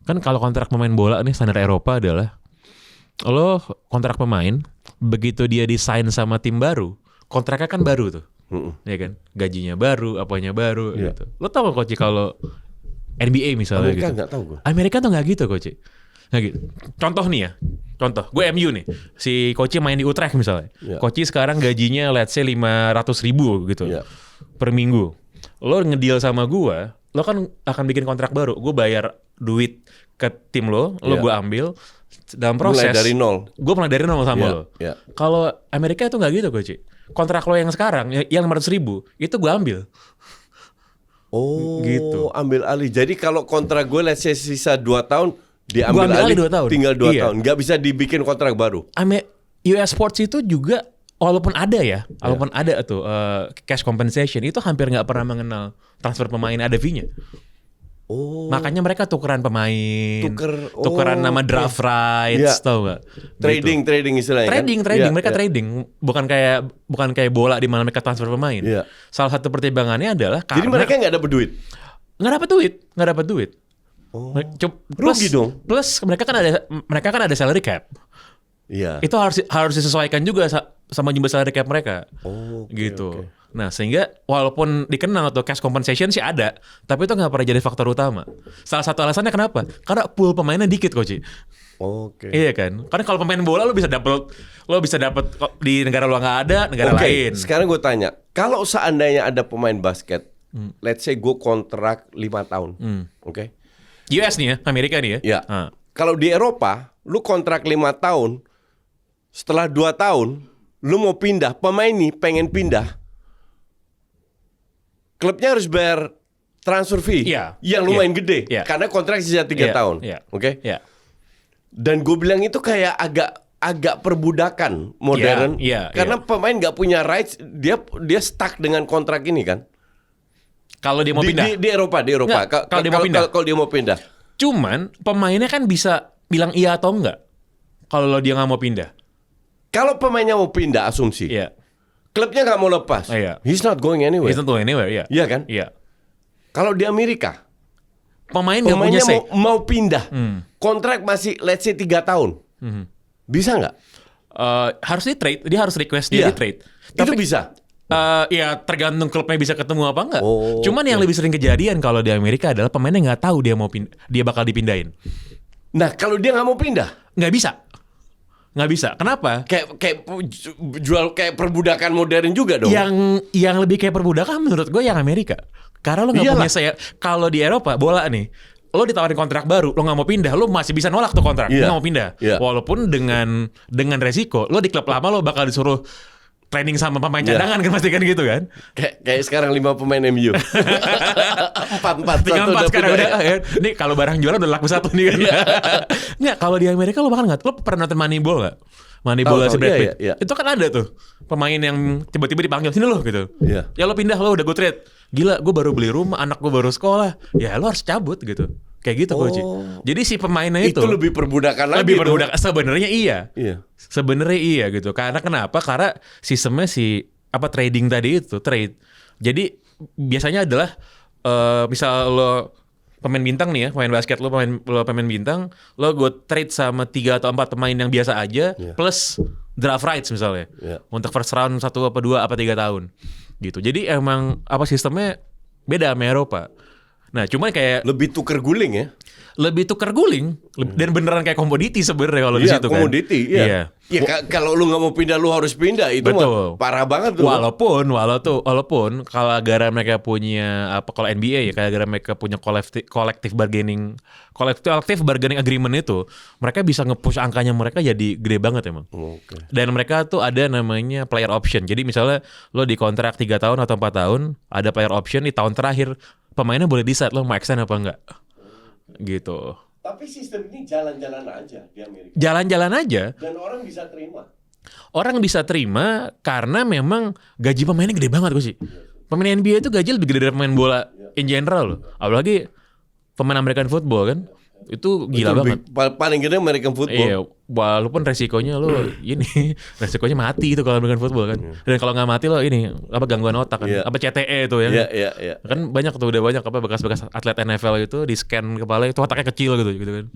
Kan kalau kontrak pemain bola nih standar Eropa adalah lo kontrak pemain begitu dia disign sama tim baru, kontraknya kan baru tuh. Ya kan? Gajinya baru, apanya baru gitu. Lo tau gak Coach kalau NBA misalnya Amerika gitu. gak tahu gue. Amerika tuh gak gitu Coach. Nah, gitu. Contoh nih ya. Contoh, gue MU nih. Si Coach main di Utrecht misalnya. Coach sekarang gajinya let's say 500.000 gitu. Per minggu. Lo ngedeal sama gue, lo kan akan bikin kontrak baru. Gue bayar duit ke tim lo gue ambil. Dalam proses mulai dari nol. Gue mulai dari nol sama lo. Kalau Amerika itu gak gitu Coach. Kontrak lo yang sekarang yang 500.000 itu gue ambil. Oh, gitu. Ambil alih. Jadi kalau kontrak gue let's say sisa 2 tahun, diambil alih 2 tahun. Tinggal 2 tahun. Gak bisa dibikin kontrak baru. US Sports itu juga walaupun ada ya, walaupun ada tuh cash compensation itu hampir nggak pernah mengenal transfer pemain ada fee-nya. Oh. Makanya mereka tukeran pemain, tukeran nama draft rights, tau gak? Trading istilahnya. Trading. Mereka trading, bukan kayak bola di mana mereka transfer pemain. Salah satu pertimbangannya adalah karena jadi mereka nggak dapat duit. Nggak dapat duit. Oh. Rugi dong. Plus mereka kan ada salary cap. Iya. Itu harus disesuaikan juga sama jumlah salary cap mereka. Gitu. Nah, sehingga walaupun dikenal tuh cash compensation sih ada, tapi itu nggak pernah jadi faktor utama. Salah satu alasannya kenapa? Karena pool pemainnya dikit, Coach. Iya kan? Karena kalau pemain bola lo bisa dapat di negara lo nggak ada, negara lain. Sekarang gue tanya, kalau seandainya ada pemain basket, let's say gue kontrak 5 tahun, US nih ya, Amerika nih ya. Kalau di Eropa, lu kontrak 5 tahun, setelah 2 tahun, lu mau pindah, pemain nih pengen pindah, klubnya harus bayar transfer fee yang lumayan gede, karena kontrak sisa 3 tahun, Dan gue bilang itu kayak agak perbudakan modern, karena pemain nggak punya rights, dia stuck dengan kontrak ini kan. Kalau dia mau pindah di Eropa. Kalau dia mau pindah. Cuman pemainnya kan bisa bilang iya atau enggak kalau dia nggak mau pindah. Kalau pemainnya mau pindah, asumsi. Klubnya nggak mau lepas. He's not going anywhere. Iya kan? Kalau di Amerika, pemainnya mau pindah. Kontrak masih let's say 3 tahun. Bisa nggak? Harus di trade. Dia harus request dia di trade. Itu bisa. Ya tergantung klubnya bisa ketemu apa enggak. Cuman yang lebih sering kejadian kalau di Amerika adalah pemainnya nggak tahu dia bakal dipindahin. Nah kalau dia nggak mau pindah, nggak bisa. Kenapa? Kayak jual kayak perbudakan modern juga dong. Yang lebih kayak perbudakan menurut gue yang Amerika. Karena lo nggak punya kalau di Eropa bola nih, lo ditawarin kontrak baru, lo nggak mau pindah, lo masih bisa nolak tuh kontrak, lo nggak mau pindah. Walaupun dengan resiko, lo di klub lama lo bakal disuruh training sama pemain cadangan kan pasti kan gitu kan. Kayak sekarang 5 pemain MU. 4-4 sekarang udah ya. Nih kalau barang jualan udah laku 1 nih kan. Nggak, kalau di Amerika lo bakal nggak. Lo pernah nonton Moneyball nggak? Moneyball si Brad Pitt. Itu kan ada tuh pemain yang tiba-tiba dipanggil sini lo gitu. Ya lo pindah, lo udah gue trade. Gila, gue baru beli rumah, anak gue baru sekolah. Ya lo harus cabut gitu. Kayak gitu Coach. Jadi si pemainnya itu lebih perbudakan lagi. Lebih perbudakan. Sebenarnya iya. Sebenarnya iya gitu. Karena kenapa? Karena sistemnya trading tadi itu trade. Jadi biasanya adalah misal lo pemain bintang nih ya, pemain basket lo pemain bintang, lo gue trade sama 3 atau 4 pemain yang biasa aja plus draft rights misalnya. Untuk first round 1 apa 2 apa 3 tahun. Gitu. Jadi emang sistemnya beda sama Eropa. Nah, cuma kayak lebih tuker guling ya. Lebih tuker guling dan beneran kayak komoditi sebenarnya kalau di situ kan. Komoditi, iya. Kalau lu nggak mau pindah lu harus pindah, itu mah parah banget tuh. Walaupun kalau gara mereka punya kalau NBA ya gara mereka punya collective bargaining agreement itu, mereka bisa nge-push angkanya mereka jadi gede banget emang. Dan mereka tuh ada namanya player option. Jadi misalnya lo di kontrak 3 tahun atau 4 tahun, ada player option di tahun terakhir pemainnya boleh decide lo mau extend apa enggak. Gitu. Tapi sistem ini jalan-jalan aja di Amerika. Jalan-jalan aja. Dan orang bisa terima. Orang bisa terima karena memang gaji pemainnya gede banget sih. Pemain NBA itu gaji lebih gede dari pemain bola in general loh. Apalagi pemain American football kan. Itu gila banget. Paling gede American football. Iya, walaupun resikonya lo resikonya mati itu kalau American football kan. Dan kalau nggak mati lo ini apa gangguan otak kan. Apa CTE itu ya. Iya. Kan banyak tuh, udah banyak apa bekas-bekas atlet NFL itu di scan kepala itu otaknya kecil gitu kan.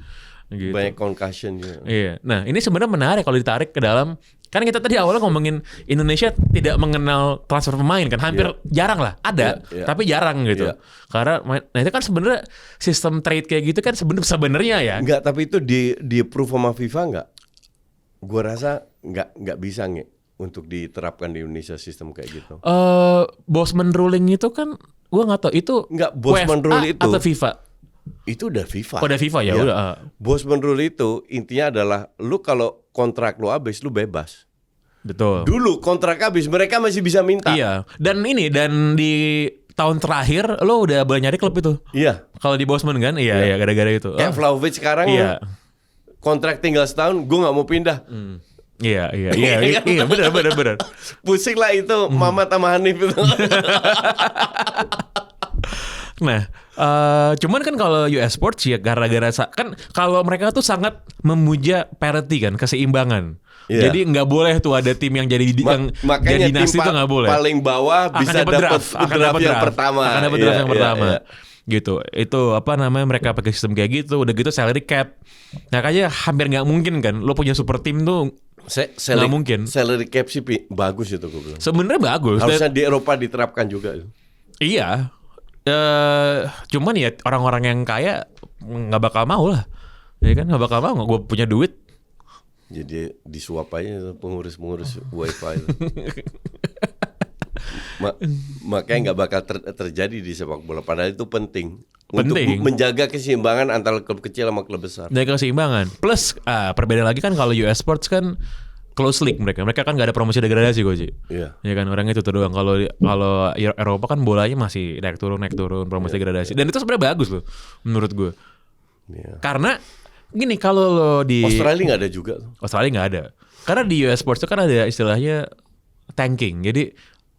Gitu. Banyak concussion juga. Iya. Nah, ini sebenarnya menarik kalau ditarik ke dalam. Kan kita tadi awalnya ngomongin Indonesia tidak mengenal transfer pemain kan, hampir jarang lah, ada, tapi jarang gitu. Karena nah itu kan sebenarnya sistem trade kayak gitu kan sebenarnya ya. Enggak, tapi itu di approve sama FIFA enggak? Gua rasa enggak bisa untuk diterapkan di Indonesia sistem kayak gitu. Bosman ruling itu kan gua nggak tahu itu enggak Bosman rule itu atau FIFA. Itu udah FIFA. Oh, udah FIFA ya udah. Bosman rule itu intinya adalah lu kalau kontrak lu habis lu bebas. Betul. Dulu kontrak habis mereka masih bisa minta. Iya. Dan di tahun terakhir lo udah boleh nyari klub itu. Iya. Kalau di Bosman kan, iya gara-gara itu. Kayak Vlahovic sekarang. Iya. Kontrak tinggal setahun, gue nggak mau pindah. Iya, benar. Pusing lah itu Mamat sama Hanif itu. Nah, cuman kan kalau US Sports ya gara-gara kan kalau mereka tuh sangat memuja parity kan, keseimbangan. Jadi nggak boleh tuh ada tim yang jadi makanya dinasti itu nggak boleh. Paling bawah bisa dapat draft yang pertama. Akan dapat draft yang pertama. Gitu. Itu apa namanya mereka pakai sistem kayak gitu. Udah gitu salary cap. Nah kayaknya hampir nggak mungkin kan. Lo punya super tim tuh nggak mungkin. Salary cap sih bagus itu gue bilang. Sebenarnya bagus. Harusnya di Eropa diterapkan juga. Iya. Cuman ya orang-orang yang kaya nggak bakal mau lah. Ya kan nggak bakal mau. Gue punya duit. Jadi disuap aja pengurus wifi itu. Makanya nggak bakal terjadi di sepak bola. Padahal itu penting. Untuk menjaga keseimbangan antara klub kecil sama klub besar. Jaga keseimbangan. Plus perbedaan lagi kan kalau US Sports kan close league mereka kan nggak ada promosi degradasi Goji. Iya. Ya kan orang itu tuh doang. Kalau Eropa kan bolanya masih naik turun promosi degradasi. Dan itu sebenarnya bagus loh menurut gue. Iya. Karena gini kalau lo di Australia nggak ada juga. Australia nggak ada. Karena di US Sports itu kan ada istilahnya tanking. Jadi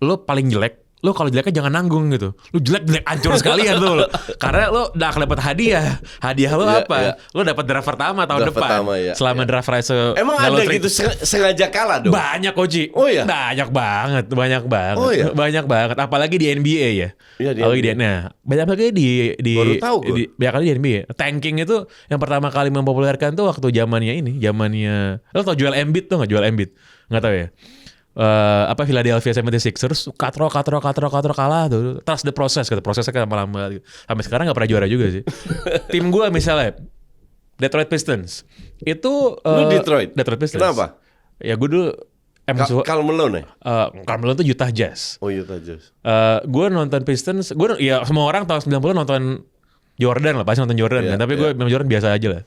lo paling jelek, lo kalau jeleknya jangan nanggung gitu. Lo jelek hancur sekalian tuh. Karena lo udah akan dapat hadiah. Hadiah lo apa? Lo dapat draft pertama tahun depan. Selama draft race. Emang ada gitu sengaja kalah dong? Banyak Koji. Oh iya. Banyak banget. Oh iya. Banyak banget. Apalagi di NBA ya. Iya, banyak lagi di baru tahu gue. Banyak kali di NBA. Tanking itu yang pertama kali mempopulerkan tuh waktu zamannya lo tau Joel Embiid tuh nggak? Joel Embiid nggak tahu ya. Philadelphia 76ers katro kalah tuh. Trust the process kata, prosesnya kan lama-lama gitu. Sampai sekarang nggak pernah juara juga sih. Tim gue misalnya Detroit Pistons itu lu Detroit Pistons. Kenapa? Ya gue dulu Karl Malone ya? Karl Malone tuh Utah Jazz. Oh Utah Jazz. Gue nonton Pistons, semua orang tahun 90 nonton Jordan lah, pasti nonton Jordan kan. Tapi gue Jordan biasa aja lah.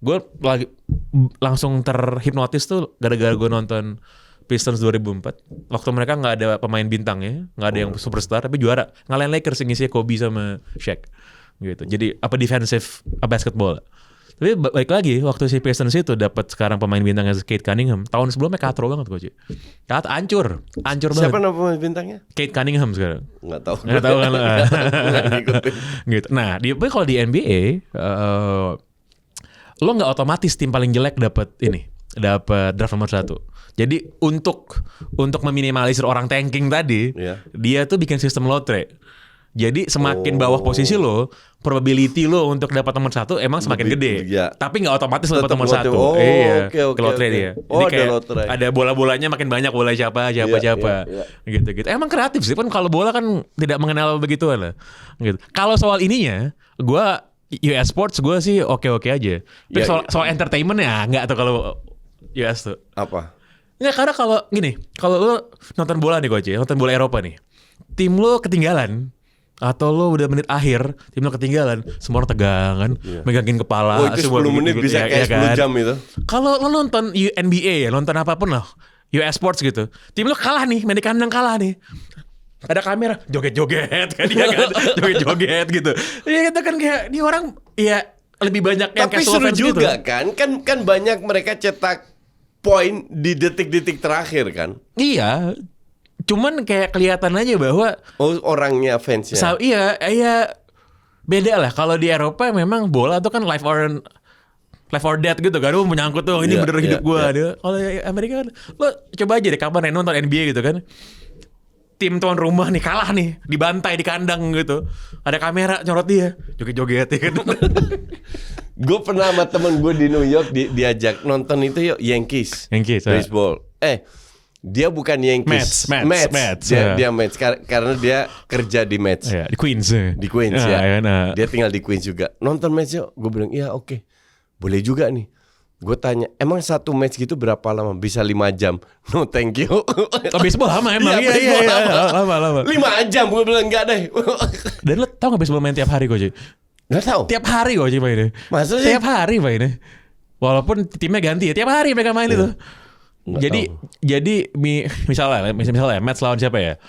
Gue langsung terhipnotis tuh gara-gara gue nonton Pistons 2004. Waktu mereka nggak ada pemain bintangnya, nggak ada yang superstar, tapi juara. Ngalahin Lakers yang isinya Kobe sama Shaq. Gitu. Jadi defensive basketball. Tapi balik lagi waktu si Pistons itu dapat sekarang pemain bintangnya Cade Cunningham. Tahun sebelumnya katro banget Coach. Hancur banget. Siapa nama pemain bintangnya? Cade Cunningham sekarang. Nggak tahu kan lo. Gitu. Nah, kalau di NBA lo nggak otomatis tim paling jelek dapat draft nomor 1. Jadi untuk meminimalisir orang tanking tadi, dia tuh bikin sistem lotre. Jadi semakin bawah posisi lo, probability lo untuk dapat nomor 1 emang semakin gede. Ya. Tapi nggak otomatis lo dapat nomor 1. Iya. Lotre dia. Jadi kayak ada bola-bolanya makin banyak, bola siapa. Gitu. Emang kreatif sih, kan kalau bola kan tidak mengenal begituan lah. Gitu. Kalau soal ininya, gue US Sports gue sih oke aja. Tapi soal entertainment ya nggak tuh kalau US tuh. Apa? Nggak, karena kalau lo nonton bola nih Coach, nonton bola Eropa nih, tim lo ketinggalan. Atau lo udah menit akhir, tim lo ketinggalan, semua orang tegangan, megangin kepala. Itu 10 menit bisa kayak 10 jam itu. Kalau lo nonton NBA ya, nonton apapun lah, US Sports gitu, tim lo kalah nih, main di kandang kalah nih. Ada kamera, joget-joget kan dia kan, joget-joget gitu. Ya itu kan kayak, dia orang ya lebih banyak yang casual fans gitu. Tapi seru juga kan banyak mereka cetak poin di detik-detik terakhir kan. Iya. Cuman kayak kelihatan aja bahwa orangnya fansnya. Iya beda lah. Kalau di Eropa memang bola tuh kan life or death gitu kan. Lu menyangkut tuh ini bener hidup gue. Kalau Amerika kan lo coba aja deh kapan nonton NBA gitu kan. Tim tuan rumah nih kalah nih, dibantai di kandang gitu. Ada kamera nyorot dia, joget-joget ya kan. Gue pernah sama temen gue di New York diajak nonton itu Yankees baseball. Dia bukan Yankees, Mets. Dia Mets karena dia kerja di Mets. Di Queens. Di Queens ya. Dia tinggal di Queens juga. Nonton Mets yuk. Gue bilang iya oke. Boleh juga nih. Gue tanya, emang satu match gitu berapa lama? Bisa 5 jam. No thank you. Baseball lama emang. Iya, lama. 5 jam gue bilang enggak deh. Dan lo tau gak baseball main tiap hari Koji? Gak tau. Tiap hari Koji mainnya. Maksudnya? Tiap hari mainnya. Walaupun timnya ganti ya, tiap hari mereka main itu. Jadi misalnya Mets lawan siapa ya?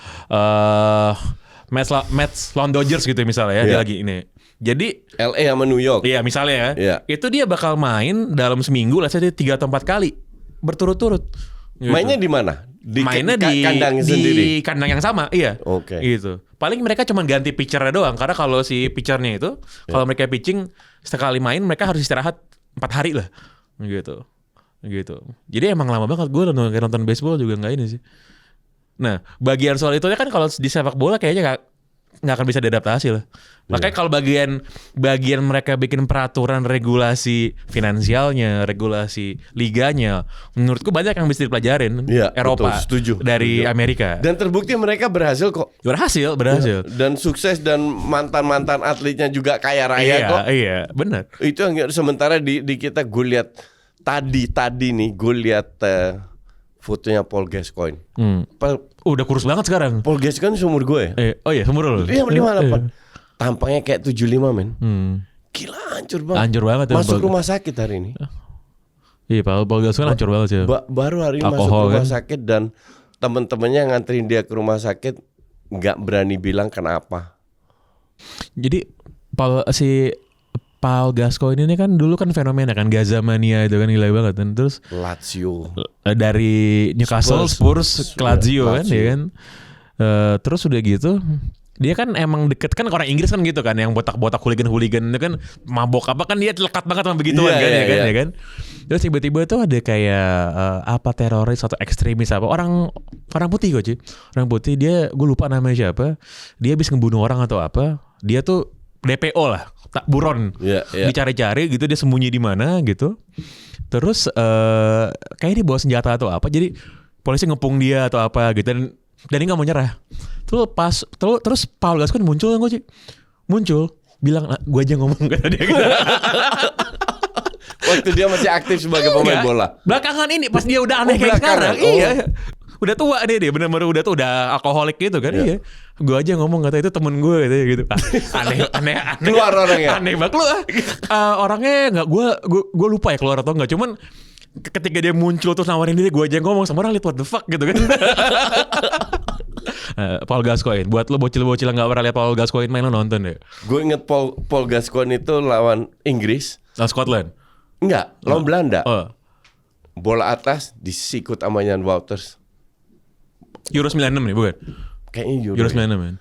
Mets lawan Dodgers gitu misalnya ya. Dia lagi ini. Jadi LA sama New York. Iya misalnya ya. Itu dia bakal main dalam seminggu lah saya 3 atau 4 kali berturut-turut. Gitu. Mainnya di mana? Mainnya di kandang sendiri. Di kandang yang sama, iya. Oke. Gitu. Paling mereka cuma ganti pitchernya doang karena kalau si pitchernya itu kalau mereka pitching sekali main mereka harus istirahat 4 hari lah. Gitu. Jadi emang lama banget gue nonton baseball juga nggak ini sih. Nah, bagian soal itu kan kalau di sepak bola kayaknya nggak akan bisa diadaptasi lah. Makanya kalau bagian mereka bikin peraturan regulasi finansialnya, regulasi liganya, menurutku banyak yang bisa dipelajarin. Eropa, betul, dari Amerika. Dan terbukti mereka berhasil kok. Berhasil. Dan sukses dan mantan atletnya juga kaya raya kok. Iya, benar. Itu yang sementara di kita gue lihat tadi nih gue lihat fotonya Paul Gascoigne. Udah kurus banget sekarang. Paul Gascoigne seumur gue ya. Oh iya, seumur lo. Iya, 58. Tampangnya kayak 75 men. Gila hancur banget. Masuk rumah sakit hari ini. Iya, Paul Gascoigne hancur banget sih. Baru hari ini masuk rumah sakit dan temen-temennya nganterin dia ke rumah sakit nggak berani bilang kenapa. Jadi Paul Gascoigne ini kan dulu kan fenomena kan Gazamania itu kan gila banget kan. Terus Lazio dari Newcastle Spurs Lazio kan ya kan. Terus udah gitu dia kan emang deket kan orang Inggris kan gitu kan yang botak-botak hooligan itu kan mabok apa kan dia lekat banget sama begituan ya kan. Terus tiba-tiba tuh ada kayak teroris atau ekstremis apa orang putih kok orang putih dia gue lupa namanya siapa dia habis ngebunuh orang atau apa dia tuh DPO lah tak buron dicari-cari gitu dia sembunyi di mana gitu terus kayak dia bawa senjata atau apa jadi polisi ngepung dia atau apa gitu dan dia nggak mau nyerah. Terus Paul Gascoigne muncul bilang gue aja ngomong kata dia gitu. Waktu dia masih aktif sebagai pemain bola. Belakangan ini pas dia udah aneh kayak sekarang. Iya. Udah tua dia benar-benar udah alkoholik gitu kan. Iya. Gue aja ngomong kata itu temen gue gitu. Aneh. Keluar orangnya. Aneh banget lu. Orangnya enggak gue lupa ya keluar atau enggak. Cuman ketika dia muncul terus nawarin diri gue aja ngomong sama orang lihat what the fuck gitu kan. Paul Gascoigne buat lo bocil-bocil yang gak pernah lihat Paul Gascoigne main lo nonton deh. Gue inget Paul Gascoigne itu lawan Inggris Scotland. Enggak, lawan Belanda. Bola atas disikut sama Jan Wouters. Euro 96 nih bukan? Kayaknya Euro 96 kan.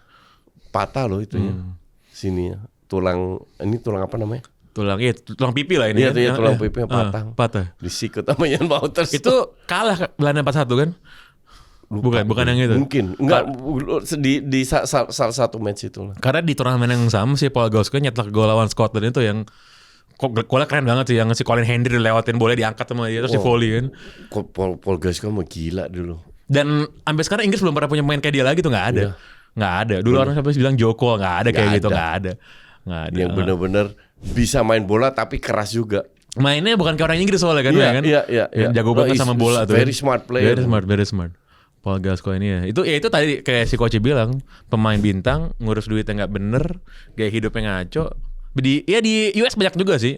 Patah loh itunya. Sininya. Tulang apa namanya? Tulang pipi lah ini. Iya, kan? Tulang pipinya patah. Disikut sama Jan Wouters. Itu kalah Belanda 4-1 kan? Bukan yang itu. Mungkin. Enggak di salah satu match itu lah. Karena di turnamen yang sama sih Paul Gascoigne nyetak gol lawan Scotland itu yang golnya keren banget sih yang si Colin Hendry lewatin bola diangkat sama dia terus di volley kan. Paul Gascoigne mah gila dulu. Dan sampai sekarang Inggris belum pernah punya pemain kayak dia lagi tuh nggak ada. Nggak ada. Dulu orang sampai bilang Joko nggak ada kayak gitu nggak ada. Yang benar-benar bisa main bola tapi keras juga. Mainnya bukan kayak orang Inggris soalnya kan, kan? Iya. Jago banget sama bola tuh. Very smart player. Very smart. Paul Gascoigne itu tadi kayak si Koci bilang pemain bintang ngurus duitnya nggak bener, gaya hidupnya ngaco. Di US banyak juga sih.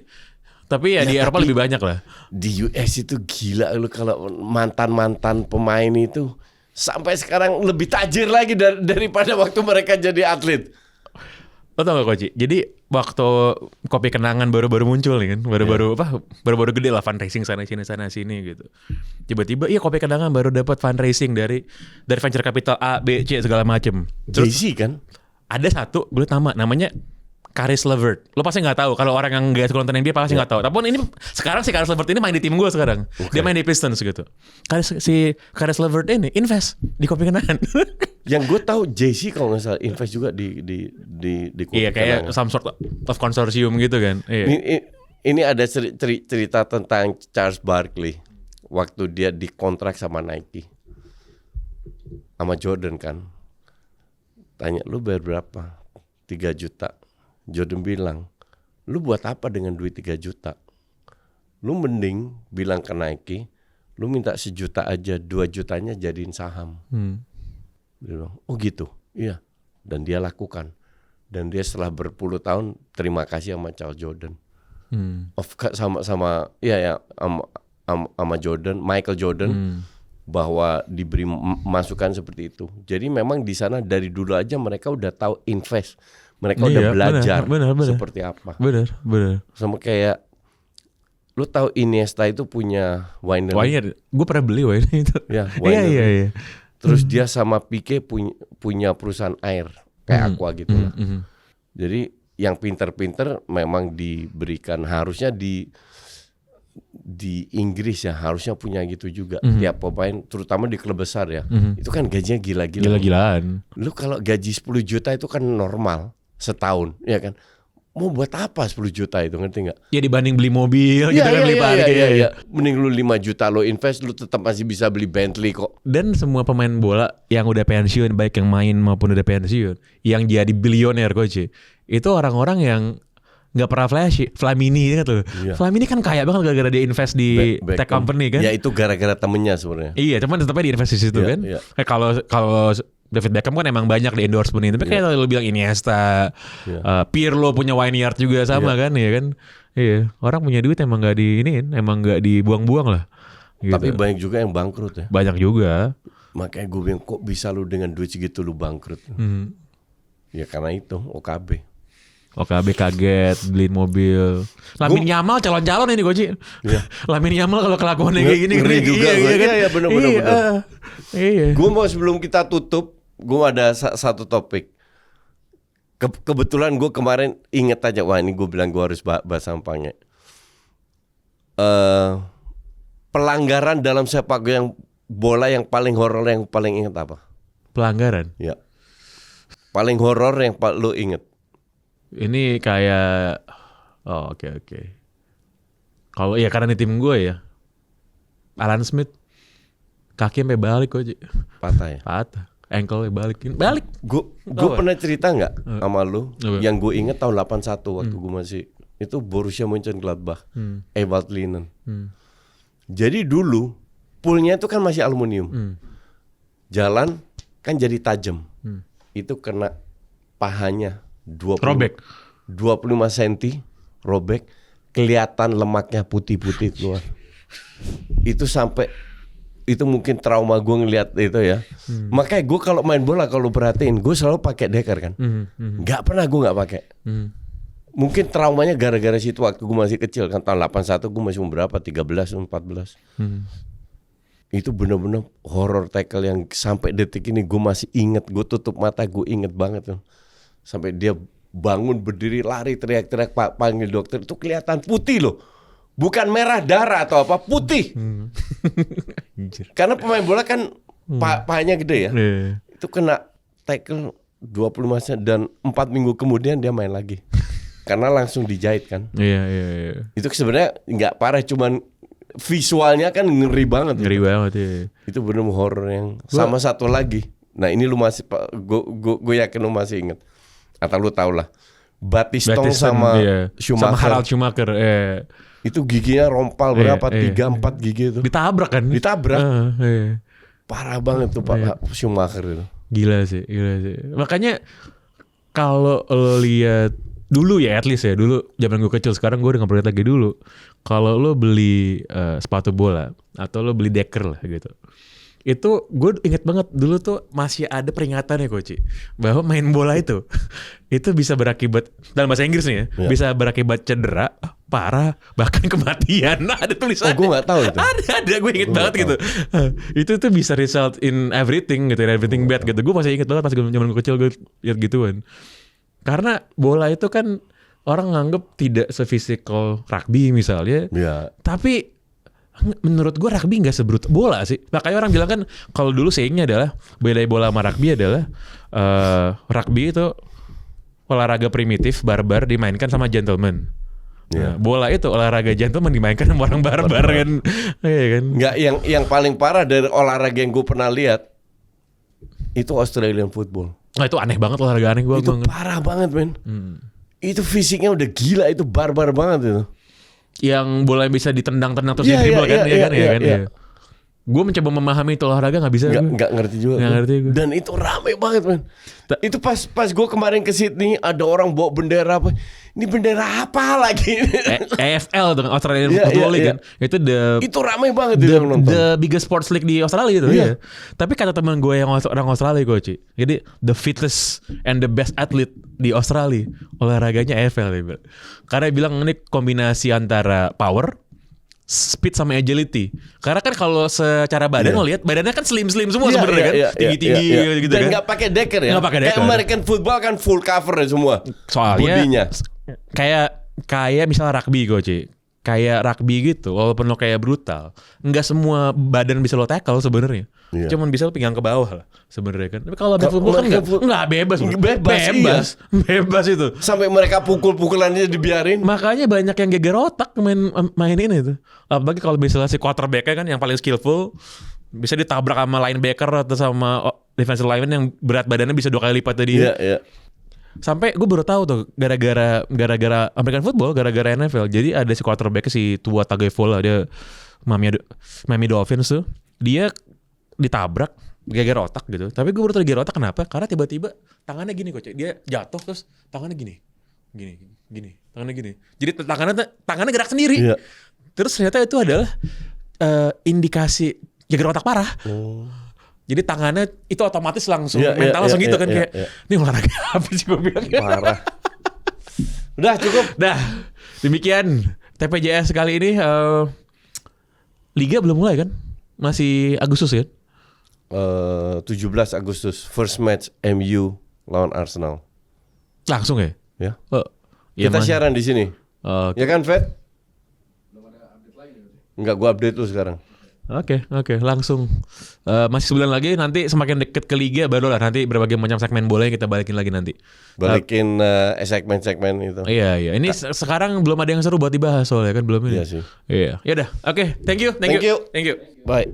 Tapi di Eropa lebih banyak lah. Di US itu gila lu kalau mantan pemain itu sampai sekarang lebih tajir lagi daripada waktu mereka jadi atlet. Lo tau gak Koci? Jadi waktu Kopi Kenangan baru-baru muncul nih kan, baru-baru gede lah fundraising sana sini gitu. Tiba-tiba Kopi Kenangan baru dapat fundraising dari venture capital A, B, C segala macem. Jay-Z kan? Ada satu gue namanya Caris LeVert. Lo pasti nggak tahu. Kalau orang yang nggak nonton NBA pasti nggak tahu. Tapi ini sekarang si Caris LeVert ini main di tim gue sekarang. Dia main di Pistons gitu. Si Caris LeVert ini invest di kopi kenangan. Yang gue tahu JC kalau nggak salah invest juga di kopi iya kayak some sort of consortium gitu kan. Iya. Ini ada cerita tentang Charles Barkley waktu dia dikontrak sama Nike sama Jordan kan. Tanya lu bayar berapa? 3 juta. Jordan bilang, lu buat apa dengan duit 3 juta? Lu mending bilang ke Nike, lu minta 1 juta aja, 2 jutanya jadiin saham. Dia bilang, oh gitu, iya. Dan dia lakukan. Dan dia setelah berpuluh tahun terima kasih sama Charles Jordan. Sama Jordan, Michael Jordan, bahwa diberi masukan seperti itu. Jadi memang di sana dari dulu aja mereka udah tahu invest. Mereka udah belajar bener. Seperti apa. Bener. Sama kayak lu tahu Iniesta itu punya winery. Gue pernah beli winery itu. Ya, winery. Iya. Terus dia sama Pique punya perusahaan air kayak Aqua gitu lah. Jadi yang pinter-pinter memang diberikan, harusnya di Inggris ya harusnya punya gitu juga. Tiap pemain terutama di klub besar ya. Itu kan gajinya gila-gilaan. Lu kalau gaji 10 juta itu kan normal setahun, ya kan? Mau buat apa 10 juta itu, ngerti gak? Ya dibanding beli mobil gitu kan, beli parkir. Iya. Mending lu 5 juta lo invest, lu tetap masih bisa beli Bentley kok. Dan semua pemain bola yang udah pensiun, baik yang main maupun udah pensiun, yang jadi bilioner coach, itu orang-orang yang nggak pernah flashy. Flamini kan tuh. Iya. Flamini kan kaya banget gara-gara dia invest di tech company kan. Ya itu gara-gara temennya sebenarnya. Iya, cuman tetapnya diinvest di situ kan. Iya. Kalau David Beckham kan emang banyak di endorsement ini. Tapi kayak lo bilang Iniesta, Pirlo punya Vineyard juga sama kan, ya kan. Iya, orang punya duit emang nggak emang nggak dibuang-buang lah. Gitu. Tapi banyak juga yang bangkrut ya. Banyak juga. Makanya gue bilang kok bisa lu dengan duit segitu lu bangkrut. Ya karena itu OKB kaget beliin mobil. Lamine Yamal calon-calon ini Goji. Iya. Lamine Yamal kalau kelakuannya kayak gini ngeri juga. Iya benar. Iya. Gue mau sebelum kita tutup, gue ada satu topik. Kebetulan gue kemarin inget aja, wah ini gue bilang gue harus bahas sampahnya. Pelanggaran dalam sepak bola yang paling horor yang paling inget apa? Pelanggaran? Ya. Paling horor yang lu inget? Ini kayak oke. Kalau ya karena di tim gue ya, Alan Smith kaki sampai balik kok. Patah ya? Patah. Ankle balik. Gue pernah cerita nggak sama lu? Yang gue inget tahun 81 waktu gue masih itu Borussia Mönchengladbach, Ewald Linen. Jadi dulu poolnya itu kan masih aluminium. Jalan kan jadi tajam. Itu kena pahanya 25 cm robek, kelihatan lemaknya putih-putih keluar. Itu sampai itu mungkin trauma gue ngeliat itu ya. Makanya gue kalau main bola kalau perhatiin gue selalu pakai deker kan. Gak pernah gue gak pakai. Mungkin traumanya gara-gara situ waktu gue masih kecil kan, tahun 81 gue masih umur berapa, 13, 14. Itu benar-benar horror tackle yang sampai detik ini gue masih inget. Gue tutup mata gue inget banget tuh. Sampai dia bangun berdiri lari teriak-teriak panggil dokter, itu kelihatan putih loh. Bukan merah darah atau apa, putih. Karena pemain bola kan pahanya gede ya. Itu kena tackle 25 cm dan 4 minggu kemudian dia main lagi. Karena langsung dijahit kan. Iya. Itu sebenarnya nggak parah, cuman visualnya kan ngeri banget. Ngeri banget ya. Itu benar horor yang sama satu lagi. Nah ini lu masih, gue yakin lu masih inget. Atau lu tau lah, Battiston sama Schumacher. Sama Harald Schumacher. Itu giginya rompal berapa? 3-4 gigi itu. Ditabrak kan? Ditabrak. Parah banget tuh Pak Schumacher itu. Gila sih. Makanya kalau lo lihat dulu ya, at least ya dulu zaman gue kecil, sekarang gue udah gak pernah lagi dulu. Kalau lo beli sepatu bola atau lo beli deker lah gitu, itu gue inget banget dulu tuh masih ada peringatannya Coach, bahwa main bola itu bisa berakibat, dalam bahasa Inggris nih ya, bisa berakibat cedera parah bahkan kematian. Nah, ada tulisannya. Oh, gue nggak tahu itu. Ada gue inget banget gitu. Itu tuh bisa result in everything gitu, everything bad gitu. Gue masih inget banget pas zaman gue kecil gue lihat gituan. Karena bola itu kan orang nganggep tidak sefisikal rugby misalnya. Iya. Tapi menurut gue rugby nggak sebrut bola sih. Makanya orang bilang kan kalau dulu sayingnya adalah beda bola sama rugby adalah rugby itu olahraga primitif barbar dimainkan sama gentleman. Nah, bola itu olahraga gentleman dimainkan sama orang barbar kan. Iya kan. Nggak, yang paling parah dari olahraga yang gue pernah lihat itu Australian football. Nah, itu aneh banget olahraga aneh gue. Itu parah banget men. Itu fisiknya udah gila, itu barbar banget itu. Yang bola bisa ditendang-tendang terus dribble kan, ya. Gue mencoba memahami itu olahraga nggak bisa. Nggak ngerti juga. Nggak ngerti gue. Dan itu rame banget man. Itu pas gue kemarin ke Sydney ada orang bawa bendera apa? Ini bendera apa lagi? AFL dengan Australian Football League kan. Itu rame banget the biggest sports league di Australia itu. Yeah. Tapi kata teman gue yang orang Australia gue, jadi the fittest and the best athlete di Australia olahraganya AFL dia. Karena bilang ini kombinasi antara power, speed sama agility. Karena kan kalau secara badan lo lihat badannya kan slim semua sebenarnya kan, tinggi gitu dan kan. Nggak pakai decker ya. Nggak pakai decker. Kayak American football kan full cover ya semua. Soalnya bodinya. Kayak misalnya rugby gue, kayak rugby gitu, walaupun lo kayak brutal, nggak semua badan bisa lo tackle sebenarnya. Cuman bisa lo pinggang ke bawah lah sebenarnya kan. Tapi kalau football kan nggak bebas. Bebas itu. Sampai mereka pukul-pukulannya dibiarin. Makanya banyak yang geger otak main ini tuh. Apalagi kalau misalnya si quarterback-nya kan yang paling skillful bisa ditabrak sama linebacker atau sama defensive lineman yang berat badannya bisa 2 kali lipat dari dia. Iya. Sampai gue baru tahu tuh gara-gara American football, gara-gara NFL. Jadi ada si quarterback si Tua Tagovailoa, dia Miami Dolphins tuh. Dia ditabrak geger otak gitu. Tapi gue baru tahu geger otak kenapa? Karena tiba-tiba tangannya gini kok. Dia jatuh terus tangannya gini. Tangannya gini. Jadi tangannya gerak sendiri. Iya. Terus ternyata itu adalah indikasi geger otak parah. Jadi tangannya itu otomatis langsung mental langsung gitu kan kayak ini olahraga apa sih gue bilang. Parah. Udah cukup. Dah. Demikian TPJS kali ini. Liga belum mulai kan? Masih Agustus kan? 17 Agustus first match MU lawan Arsenal. Langsung ya? Ya. Kita siaran di sini. Ya kan, Fed? Belum ada update lagi. Enggak, gua update lu sekarang. Oke, langsung. Masih sebulan lagi, nanti semakin deket ke Liga baru lah nanti berbagai macam segmen bola yang kita balikin lagi nanti. Balikin segmen-segmen itu. Iya. Ini sekarang belum ada yang seru buat dibahas soalnya kan belum ini. Iya sih. Iya. Ya udah. Oke, thank you. Bye.